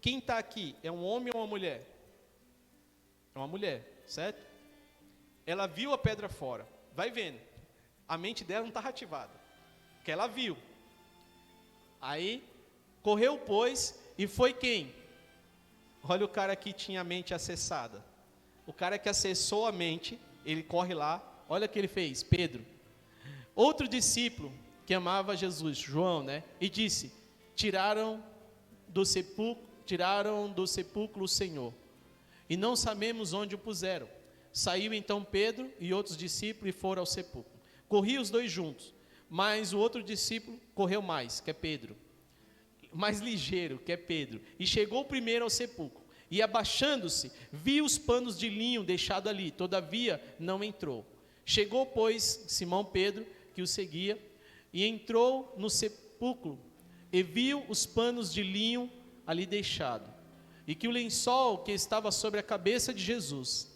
Quem está aqui é um homem ou uma mulher? É uma mulher, certo? Ela viu a pedra fora. Vai vendo. A mente dela não está ativada. Porque ela viu. Aí, correu, pois, e foi quem? Olha o cara que tinha a mente acessada. O cara que acessou a mente, ele corre lá. Olha o que ele fez, Pedro. Outro discípulo que amava Jesus, João, né? E disse, tiraram do sepulcro o Senhor. E não sabemos onde o puseram. Saiu então Pedro e outros discípulos e foram ao sepulcro. Corriam os dois juntos, mas o outro discípulo correu mais, que é Pedro. Mais ligeiro, que é Pedro. E chegou primeiro ao sepulcro. E abaixando-se, viu os panos de linho deixados ali, todavia não entrou. Chegou, pois, Simão Pedro, que o seguia, e entrou no sepulcro, e viu os panos de linho ali deixados. E que o lençol que estava sobre a cabeça de Jesus,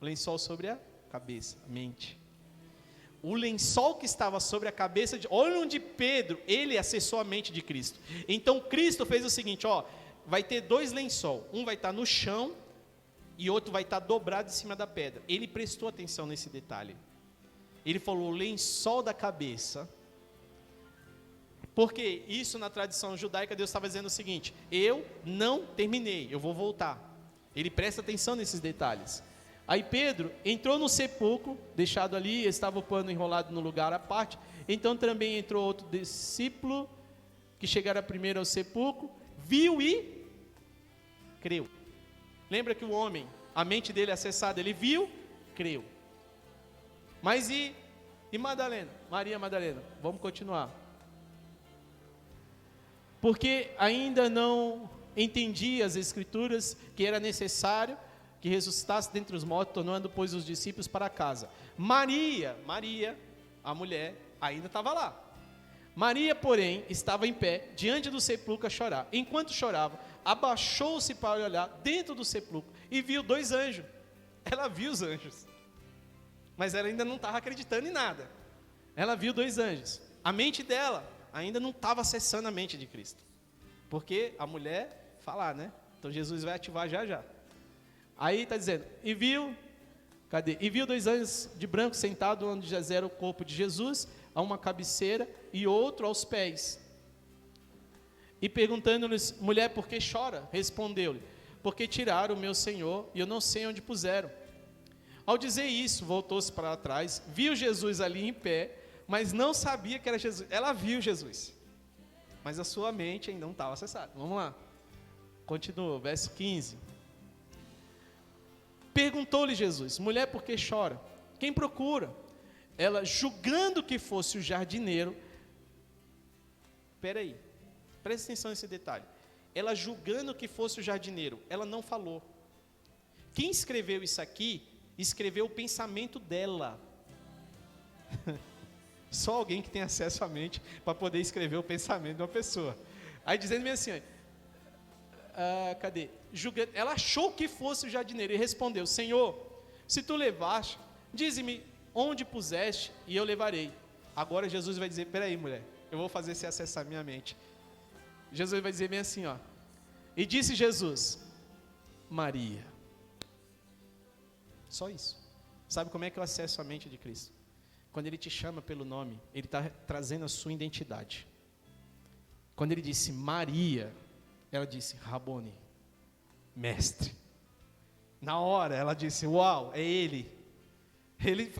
o lençol sobre a cabeça, a mente. O lençol que estava sobre a cabeça de... Olha onde Pedro, ele acessou a mente de Cristo. Então Cristo fez o seguinte, vai ter dois lençol. Um vai estar no chão e outro vai estar dobrado em cima da pedra. Ele prestou atenção nesse detalhe. Ele falou, o lençol da cabeça... Porque isso na tradição judaica, Deus estava dizendo o seguinte, eu não terminei, eu vou voltar. Ele presta atenção nesses detalhes. Aí Pedro entrou no sepulcro, deixado ali, estava o pano enrolado no lugar à parte. Então também entrou outro discípulo, que chegara primeiro ao sepulcro, viu e creu. Lembra que o homem, a mente dele acessada, ele viu, creu. Mas e Madalena? Maria Madalena, vamos continuar. Porque ainda não entendia as escrituras que era necessário que ressuscitasse dentre os mortos, tornando, pois, os discípulos para casa. Maria, a mulher, ainda estava lá. Maria, porém, estava em pé, diante do sepulcro a chorar. Enquanto chorava, abaixou-se para olhar dentro do sepulcro e viu 2 anjos. Ela viu os anjos, mas ela ainda não estava acreditando em nada. Ela viu 2 anjos. A mente dela ainda não estava acessando a mente de Cristo, porque a mulher falar, né? Então Jesus vai ativar já já. Aí está dizendo, e viu 2 anjos de branco sentados onde jazera o corpo de Jesus, a uma cabeceira e outro aos pés. E perguntando-lhes, mulher, por que chora? Respondeu-lhe, porque tiraram o meu Senhor e eu não sei onde puseram. Ao dizer isso, voltou-se para trás, viu Jesus ali em pé, mas não sabia que era Jesus. Ela viu Jesus, mas a sua mente ainda não estava acessada. Vamos lá, continua, verso 15. Perguntou-lhe Jesus, mulher, por que chora? Quem procura? Ela, julgando que fosse o jardineiro, espera aí, presta atenção nesse detalhe. Ela julgando que fosse o jardineiro, ela não falou. Quem escreveu isso aqui, escreveu o pensamento dela. Só alguém que tem acesso à mente para poder escrever o pensamento de uma pessoa. Aí dizendo-me assim, cadê? Julgando, ela achou que fosse o jardineiro e respondeu, Senhor, se tu levaste, dize-me onde puseste e eu levarei. Agora Jesus vai dizer, peraí mulher, eu vou fazer você acessar minha mente. Jesus vai dizer bem assim, ó. E disse Jesus, Maria. Só isso. Sabe como é que eu acesso a mente de Cristo? Quando Ele te chama pelo nome, Ele está trazendo a sua identidade. Quando Ele disse Maria, ela disse Rabone, mestre. Na hora ela disse, uau, é Ele.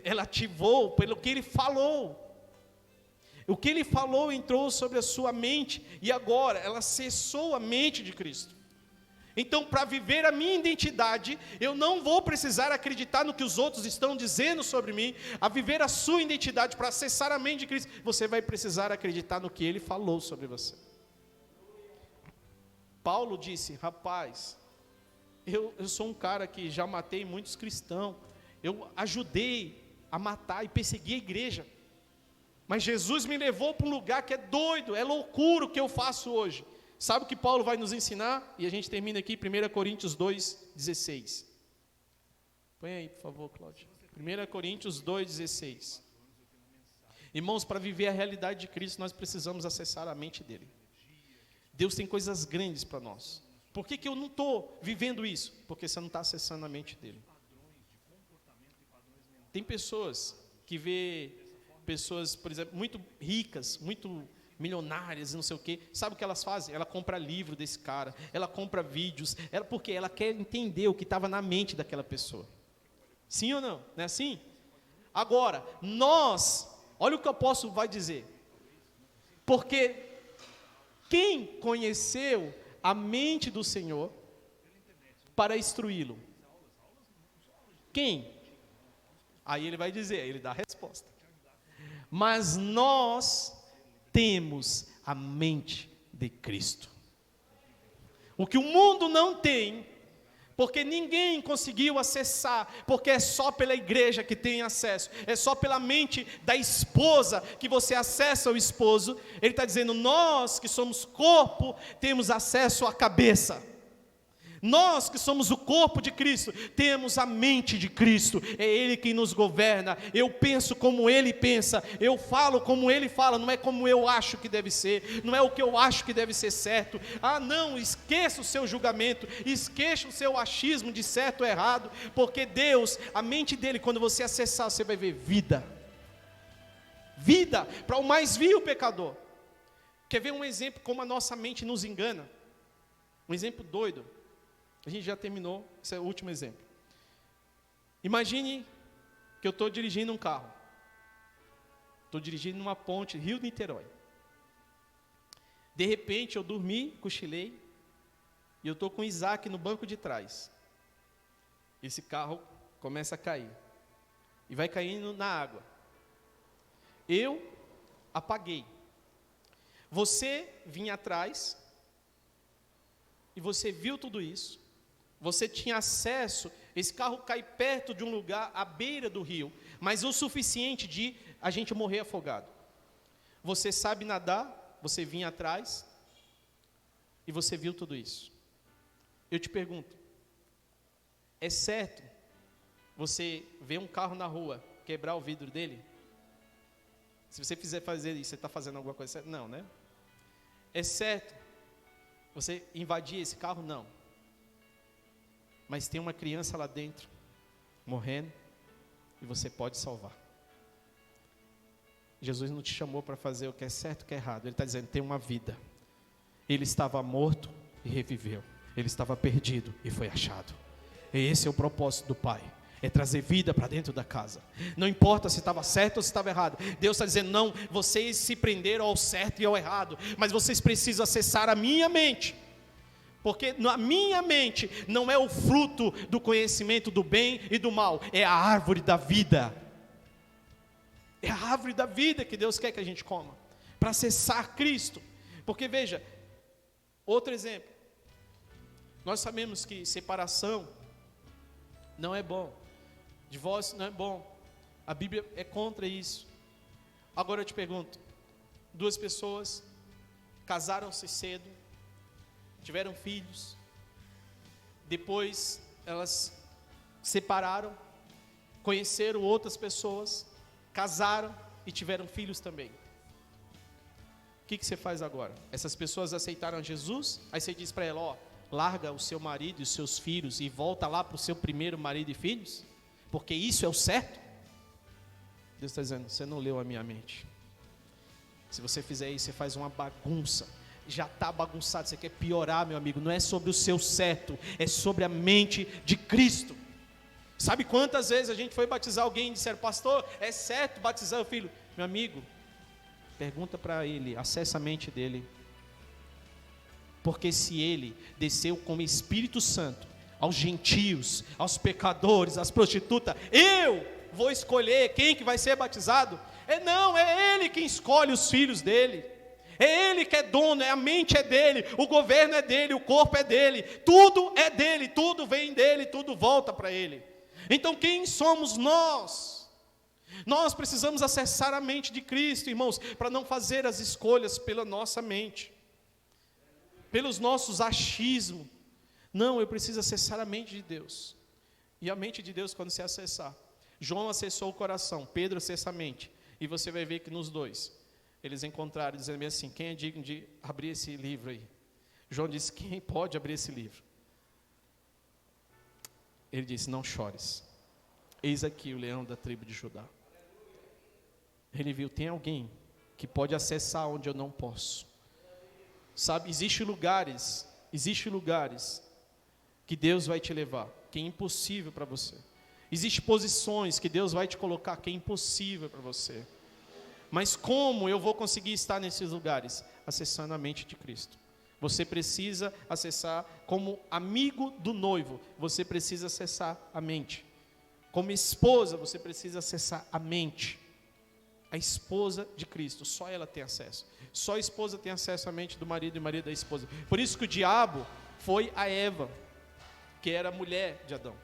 Ela ativou pelo que Ele falou. O que Ele falou entrou sobre a sua mente, e agora ela acessou a mente de Cristo. Então, para viver a minha identidade, eu não vou precisar acreditar no que os outros estão dizendo sobre mim. A viver a sua identidade, para acessar a mente de Cristo, você vai precisar acreditar no que Ele falou sobre você. Paulo disse, rapaz, eu sou um cara que já matei muitos cristãos, eu ajudei a matar e perseguir a igreja, mas Jesus me levou para um lugar que é doido, é loucura o que eu faço hoje. Sabe o que Paulo vai nos ensinar? E a gente termina aqui, 1 Coríntios 2,16. Põe aí, por favor, Cláudio. 1 Coríntios 2,16. Irmãos, para viver a realidade de Cristo, nós precisamos acessar a mente dEle. Deus tem coisas grandes para nós. Por que eu não estou vivendo isso? Porque você não está acessando a mente dEle. Tem pessoas que vê pessoas, por exemplo, muito ricas, muito milionárias e não sei o quê. Sabe o que elas fazem? Ela compra livro desse cara, ela compra vídeos, porque ela quer entender o que estava na mente daquela pessoa. Sim ou não? Não é assim? Agora, nós, olha o que o apóstolo vai dizer. Porque quem conheceu a mente do Senhor para instruí-lo? Quem? Aí ele vai dizer, ele dá a resposta. Mas nós temos a mente de Cristo. O que o mundo não tem, porque ninguém conseguiu acessar, porque é só pela igreja que tem acesso, é só pela mente da esposa que você acessa o esposo. Ele está dizendo, nós que somos corpo, temos acesso à cabeça. Nós que somos o corpo de Cristo, temos a mente de Cristo, é Ele quem nos governa. Eu penso como Ele pensa, eu falo como Ele fala, não é como eu acho que deve ser, não é o que eu acho que deve ser certo. Não, esqueça o seu julgamento, esqueça o seu achismo de certo ou errado, porque Deus, a mente dEle, quando você acessar, você vai ver vida. Vida para o mais vil pecador. Quer ver um exemplo como a nossa mente nos engana? Um exemplo doido. A gente já terminou, esse é o último exemplo. Imagine que eu estou dirigindo um carro. Estou dirigindo numa ponte, Rio-Niterói. De repente eu dormi, cochilei, e eu estou com o Isaac no banco de trás. Esse carro começa a cair. E vai caindo na água. Eu apaguei. Você vinha atrás, e você viu tudo isso. Você tinha acesso, esse carro cai perto de um lugar, à beira do rio, mas o suficiente de a gente morrer afogado. Você sabe nadar, você vinha atrás, e você viu tudo isso. Eu te pergunto, é certo você ver um carro na rua, quebrar o vidro dele? Se você fizer fazer isso, você está fazendo alguma coisa certa? Não, né? É certo você invadir esse carro? Não. Mas tem uma criança lá dentro, morrendo, e você pode salvar. Jesus não te chamou para fazer o que é certo e o que é errado. Ele está dizendo, tem uma vida. Ele estava morto e reviveu. Ele estava perdido e foi achado. E esse é o propósito do Pai. É trazer vida para dentro da casa. Não importa se estava certo ou se estava errado. Deus está dizendo, não, vocês se prenderam ao certo e ao errado. Mas vocês precisam acessar a minha mente. Porque na minha mente não é o fruto do conhecimento do bem e do mal. É a árvore da vida. É a árvore da vida que Deus quer que a gente coma. Para acessar Cristo. Porque veja, outro exemplo. Nós sabemos que separação não é bom. Divórcio não é bom. A Bíblia é contra isso. Agora eu te pergunto, duas pessoas casaram-se cedo, tiveram filhos, depois elas separaram, conheceram outras pessoas, casaram e tiveram filhos também. O que você faz agora? Essas pessoas aceitaram Jesus, aí você diz para ela, ó, larga o seu marido e os seus filhos e volta lá para o seu primeiro marido e filhos? Porque isso é o certo? Deus está dizendo, você não leu a minha mente. Se você fizer isso, você faz uma bagunça. Já está bagunçado, você quer piorar, meu amigo. Não é sobre o seu certo, é sobre a mente de Cristo. Sabe quantas vezes a gente foi batizar alguém e disseram, pastor, é certo batizar o filho? Meu amigo, pergunta para ele, acessa a mente dele. Porque se ele desceu como Espírito Santo aos gentios, aos pecadores, às prostitutas, eu vou escolher quem que vai ser batizado? Não, é ele quem escolhe os filhos dele. É ele que é dono, a mente é dele, o governo é dele, o corpo é dele, tudo é dele, tudo vem dele, tudo volta para ele. Então quem somos nós? Nós precisamos acessar a mente de Cristo, irmãos, para não fazer as escolhas pela nossa mente, pelos nossos achismos. Não, eu preciso acessar a mente de Deus. E a mente de Deus, quando você acessar, João acessou o coração, Pedro acessa a mente, e você vai ver que nos dois eles encontraram, dizendo assim, quem é digno de abrir esse livro aí? João disse, quem pode abrir esse livro? Ele disse, não chores, eis aqui o leão da tribo de Judá. Ele viu, tem alguém que pode acessar onde eu não posso. Sabe, existem lugares que Deus vai te levar, que é impossível para você. Existem posições que Deus vai te colocar, que é impossível para você. Mas como eu vou conseguir estar nesses lugares? Acessando a mente de Cristo. Você precisa acessar, como amigo do noivo, você precisa acessar a mente. Como esposa, você precisa acessar a mente. A esposa de Cristo, só ela tem acesso. Só a esposa tem acesso à mente do marido e o marido da esposa. Por isso que o diabo foi a Eva, que era a mulher de Adão,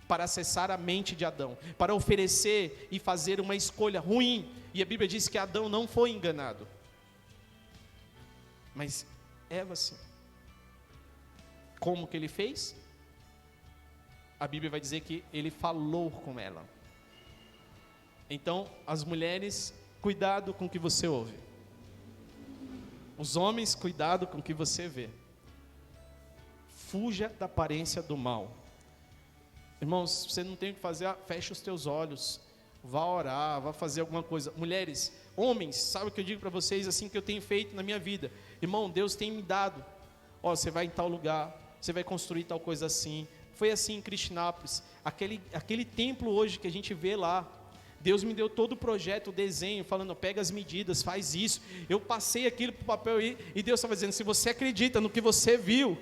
para acessar a mente de Adão, para oferecer e fazer uma escolha ruim. E a Bíblia diz que Adão não foi enganado, mas Eva sim. Como que ele fez? A Bíblia vai dizer que ele falou com ela. Então, as mulheres, cuidado com o que você ouve. Os homens, cuidado com o que você vê. Fuja da aparência do mal. Irmãos, você não tem o que fazer, fecha os teus olhos, vá orar, vá fazer alguma coisa. Mulheres, homens, sabe o que eu digo para vocês, assim que eu tenho feito na minha vida? Irmão, Deus tem me dado, ó, você vai em tal lugar, você vai construir tal coisa assim, Foi assim em Cristinápolis. Aquele templo hoje que a gente vê lá, Deus me deu todo o projeto, o desenho, falando, pega as medidas, faz isso. Eu passei aquilo para o papel e Deus estava dizendo, se você acredita no que você viu,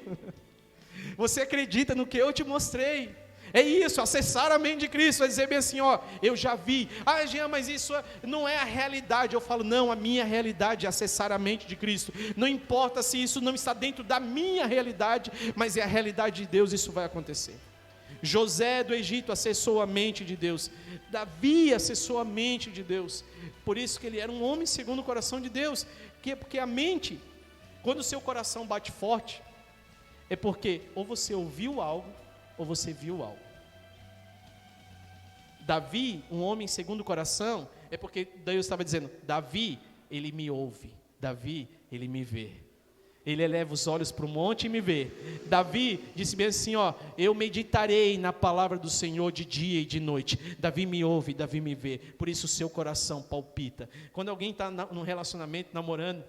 você acredita no que eu te mostrei, é isso, acessar a mente de Cristo, vai dizer bem assim, ó, eu já vi. Ah, Jean, mas isso não é a realidade. Eu falo, não, a minha realidade é acessar a mente de Cristo. Não importa se isso não está dentro da minha realidade, mas é a realidade de Deus, isso vai acontecer. José do Egito acessou a mente de Deus. Davi acessou a mente de Deus. Por isso que ele era um homem segundo o coração de Deus. Porque a mente, quando o seu coração bate forte, é porque ou você ouviu algo, ou você viu algo. Davi, um homem segundo o coração, é porque Deus estava dizendo, Davi, ele me ouve. Davi, ele me vê. Ele eleva os olhos para o monte e me vê. Davi disse bem assim, ó, eu meditarei na palavra do Senhor de dia e de noite. Davi me ouve, Davi me vê. Por isso o seu coração palpita. Quando alguém está num relacionamento, namorando,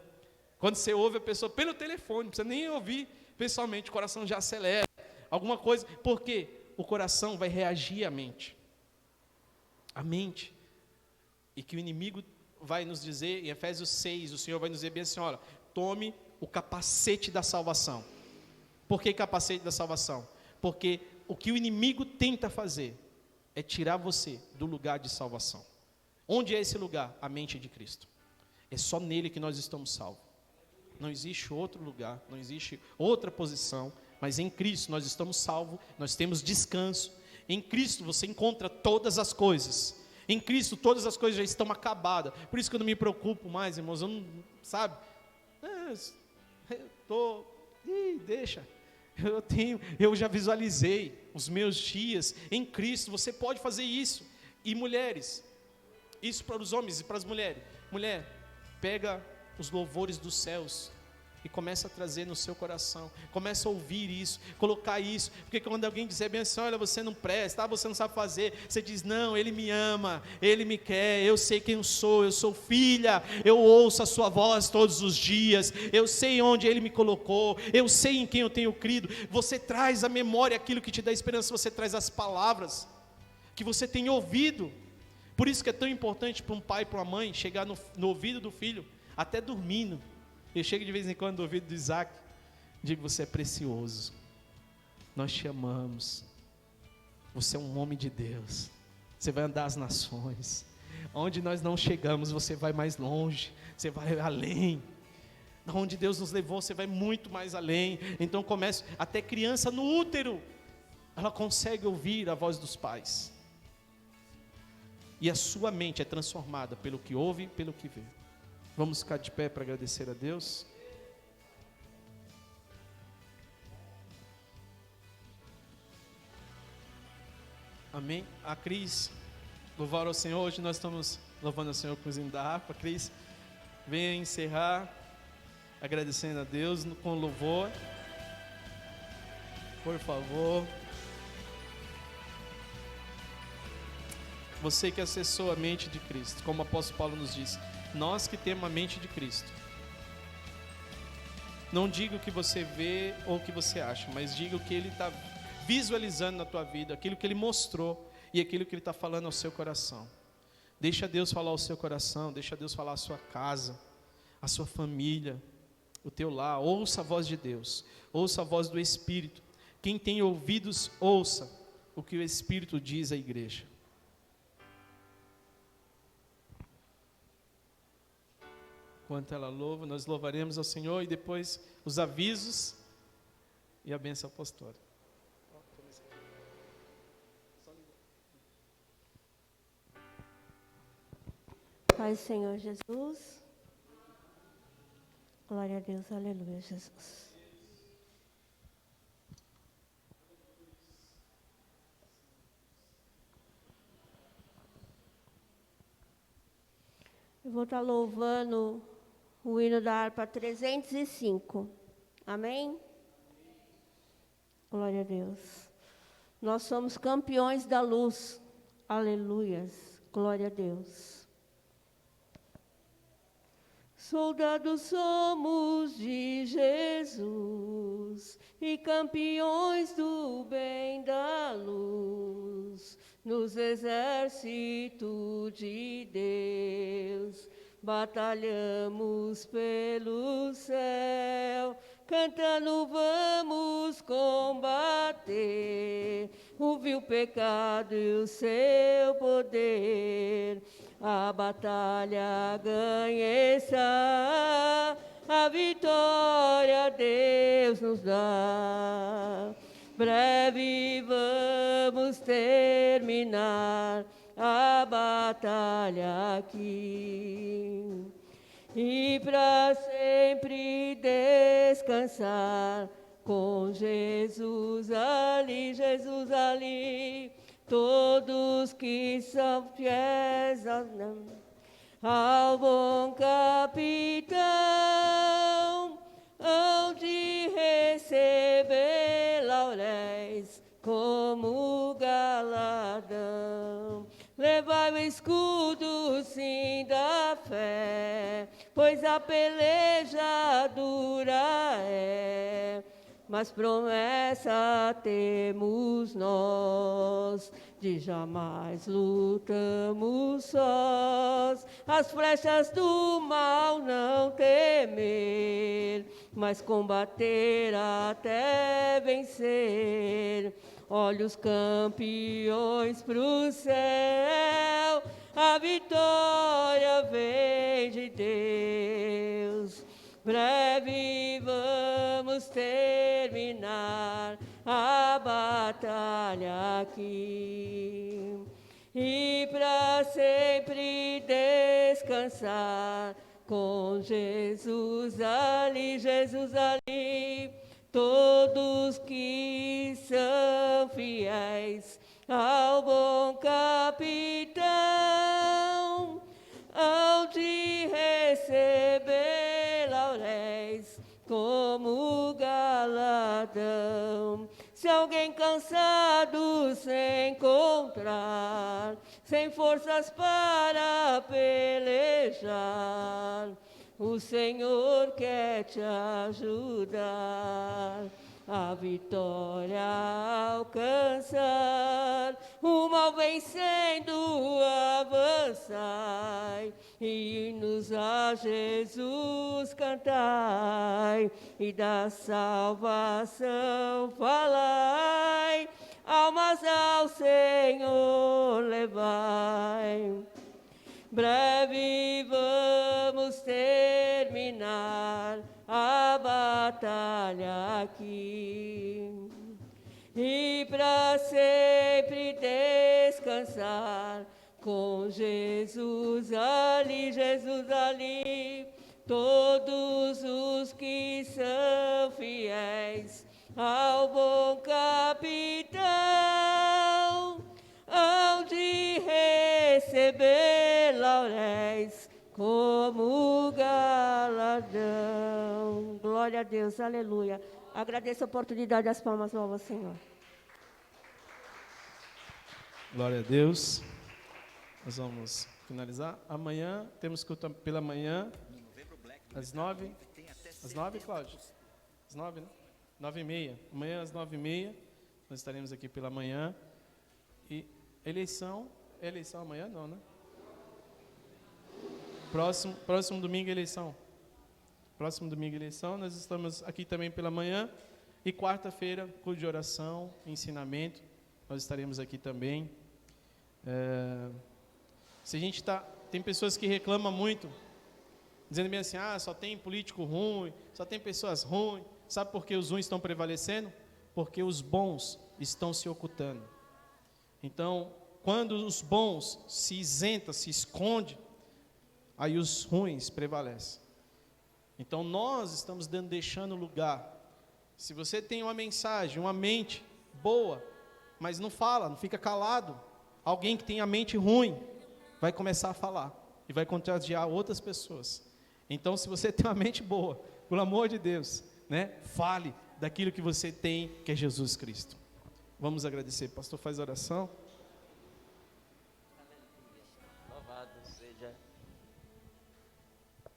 quando você ouve a pessoa pelo telefone, não precisa nem ouvir pessoalmente, o coração já acelera. Alguma coisa, porque o coração vai reagir à mente. A mente. E que o inimigo vai nos dizer, em Efésios 6, o Senhor vai nos dizer bem assim, olha, tome o capacete da salvação. Por que capacete da salvação? Porque o que o inimigo tenta fazer é tirar você do lugar de salvação. Onde é esse lugar? A mente de Cristo. É só nele que nós estamos salvos. Não existe outro lugar, não existe outra posição, mas em Cristo nós estamos salvos, nós temos descanso. Em Cristo você encontra todas as coisas. Em Cristo todas as coisas já estão acabadas. Por isso que eu não me preocupo mais, irmãos. Eu não, sabe? Deixa. Eu já visualizei os meus dias em Cristo. Você pode fazer isso. E mulheres, isso para os homens e para as mulheres. Mulher, pega os louvores dos céus e começa a trazer no seu coração, começa a ouvir isso, colocar isso, porque quando alguém dizer bem assim, olha, você não presta, você não sabe fazer, você diz, não, Ele me ama, Ele me quer, eu sei quem eu sou filha, eu ouço a sua voz todos os dias, eu sei onde Ele me colocou, eu sei em quem eu tenho crido. Você traz à memória aquilo que te dá esperança, você traz as palavras que você tem ouvido. Por isso que é tão importante para um pai e para uma mãe chegar no ouvido do filho, até dormindo. Eu chego de vez em quando no ouvido do Isaac, digo, você é precioso, nós te amamos, você é um homem de Deus, você vai andar as nações, onde nós não chegamos, você vai mais longe, você vai além, onde Deus nos levou, você vai muito mais além. Então começa, até criança no útero, ela consegue ouvir a voz dos pais, e a sua mente é transformada pelo que ouve e pelo que vê. Vamos ficar de pé para agradecer a Deus. Amém. A Cris, louvar ao Senhor. Hoje nós estamos louvando ao Senhor com o hino da harpa. Cris, venha encerrar agradecendo a Deus com louvor. Por favor. Você que acessou a mente de Cristo, como o apóstolo Paulo nos disse, nós que temos a mente de Cristo. Não diga o que você vê ou o que você acha, mas diga o que Ele está visualizando na tua vida, aquilo que Ele mostrou e aquilo que Ele está falando ao seu coração. Deixa Deus falar ao seu coração, deixa Deus falar à sua casa, à sua família, o teu lar. Ouça a voz de Deus, ouça a voz do Espírito. Quem tem ouvidos, ouça o que o Espírito diz à igreja. Enquanto ela louva, nós louvaremos ao Senhor e depois os avisos e a bênção apostólica. Pai, Senhor Jesus. Glória a Deus, aleluia, Jesus. Eu vou estar louvando o hino da harpa 305. Amém? Glória a Deus. Nós somos campeões da luz. Aleluias. Glória a Deus. Soldados somos de Jesus, e campeões do bem da luz, nos exércitos de Deus, batalhamos pelo céu, cantando vamos combater o vil pecado e o seu poder. A batalha ganha está, a vitória Deus nos dá. Breve vamos terminar a batalha aqui e para sempre descansar com Jesus ali, todos que são fiéis ao bom capitão, hão de receber lauréis como galardão. Levai o escudo, sim, da fé, pois a peleja dura é, mas promessa temos nós, de jamais lutamos sós, as flechas do mal não temer, mas combater até vencer. Olha os campeões pro céu, a vitória vem de Deus. Breve vamos terminar a batalha aqui e para sempre descansar com Jesus ali, todos que são fiéis ao bom capitão, hão de receber lauréis como galardão. Se alguém cansado se encontrar, sem forças para pelejar, o Senhor quer te ajudar a vitória alcançar, o mal vencendo avançai, e hinos a Jesus cantai, e da salvação falai, almas ao Senhor levai. Breve vamos terminar a batalha aqui e para sempre descansar com Jesus ali, todos os que são fiéis ao bom capitão, hão de receber lauréis como galardão. Glória a Deus, aleluia. Agradeço a oportunidade das palmas ao Senhor. Glória a Deus. Nós vamos finalizar. Amanhã, temos culto pela manhã, às 9. Às 9, Cláudio? Às 9, né? 9h30. Amanhã, às 9h30, nós estaremos aqui pela manhã. E eleição amanhã não, né? Próximo domingo eleição. Próximo domingo eleição, nós estamos aqui também pela manhã. E quarta-feira, culto de oração, ensinamento, nós estaremos aqui também. Se a gente tem pessoas que reclamam muito, dizendo bem assim, só tem político ruim, só tem pessoas ruins. Sabe por que os ruins estão prevalecendo? Porque os bons estão se ocultando. Então, quando os bons se isentam, se escondem, aí os ruins prevalecem. Então, nós estamos deixando lugar. Se você tem uma mensagem, uma mente boa, mas não fala, não fica calado, alguém que tem a mente ruim vai começar a falar e vai contagiar outras pessoas. Então, se você tem uma mente boa, pelo amor de Deus, fale daquilo que você tem, que é Jesus Cristo. Vamos agradecer. Pastor, faz a oração. Louvado seja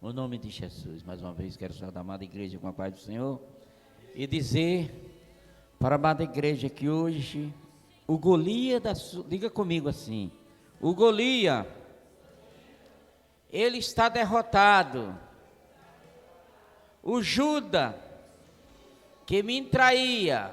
o nome de Jesus. Mais uma vez quero saudar a amada igreja com a paz do Senhor e dizer Para a amada igreja que hoje, o Golias, diga comigo assim, o Golias, ele está derrotado. O Judas, que me traía,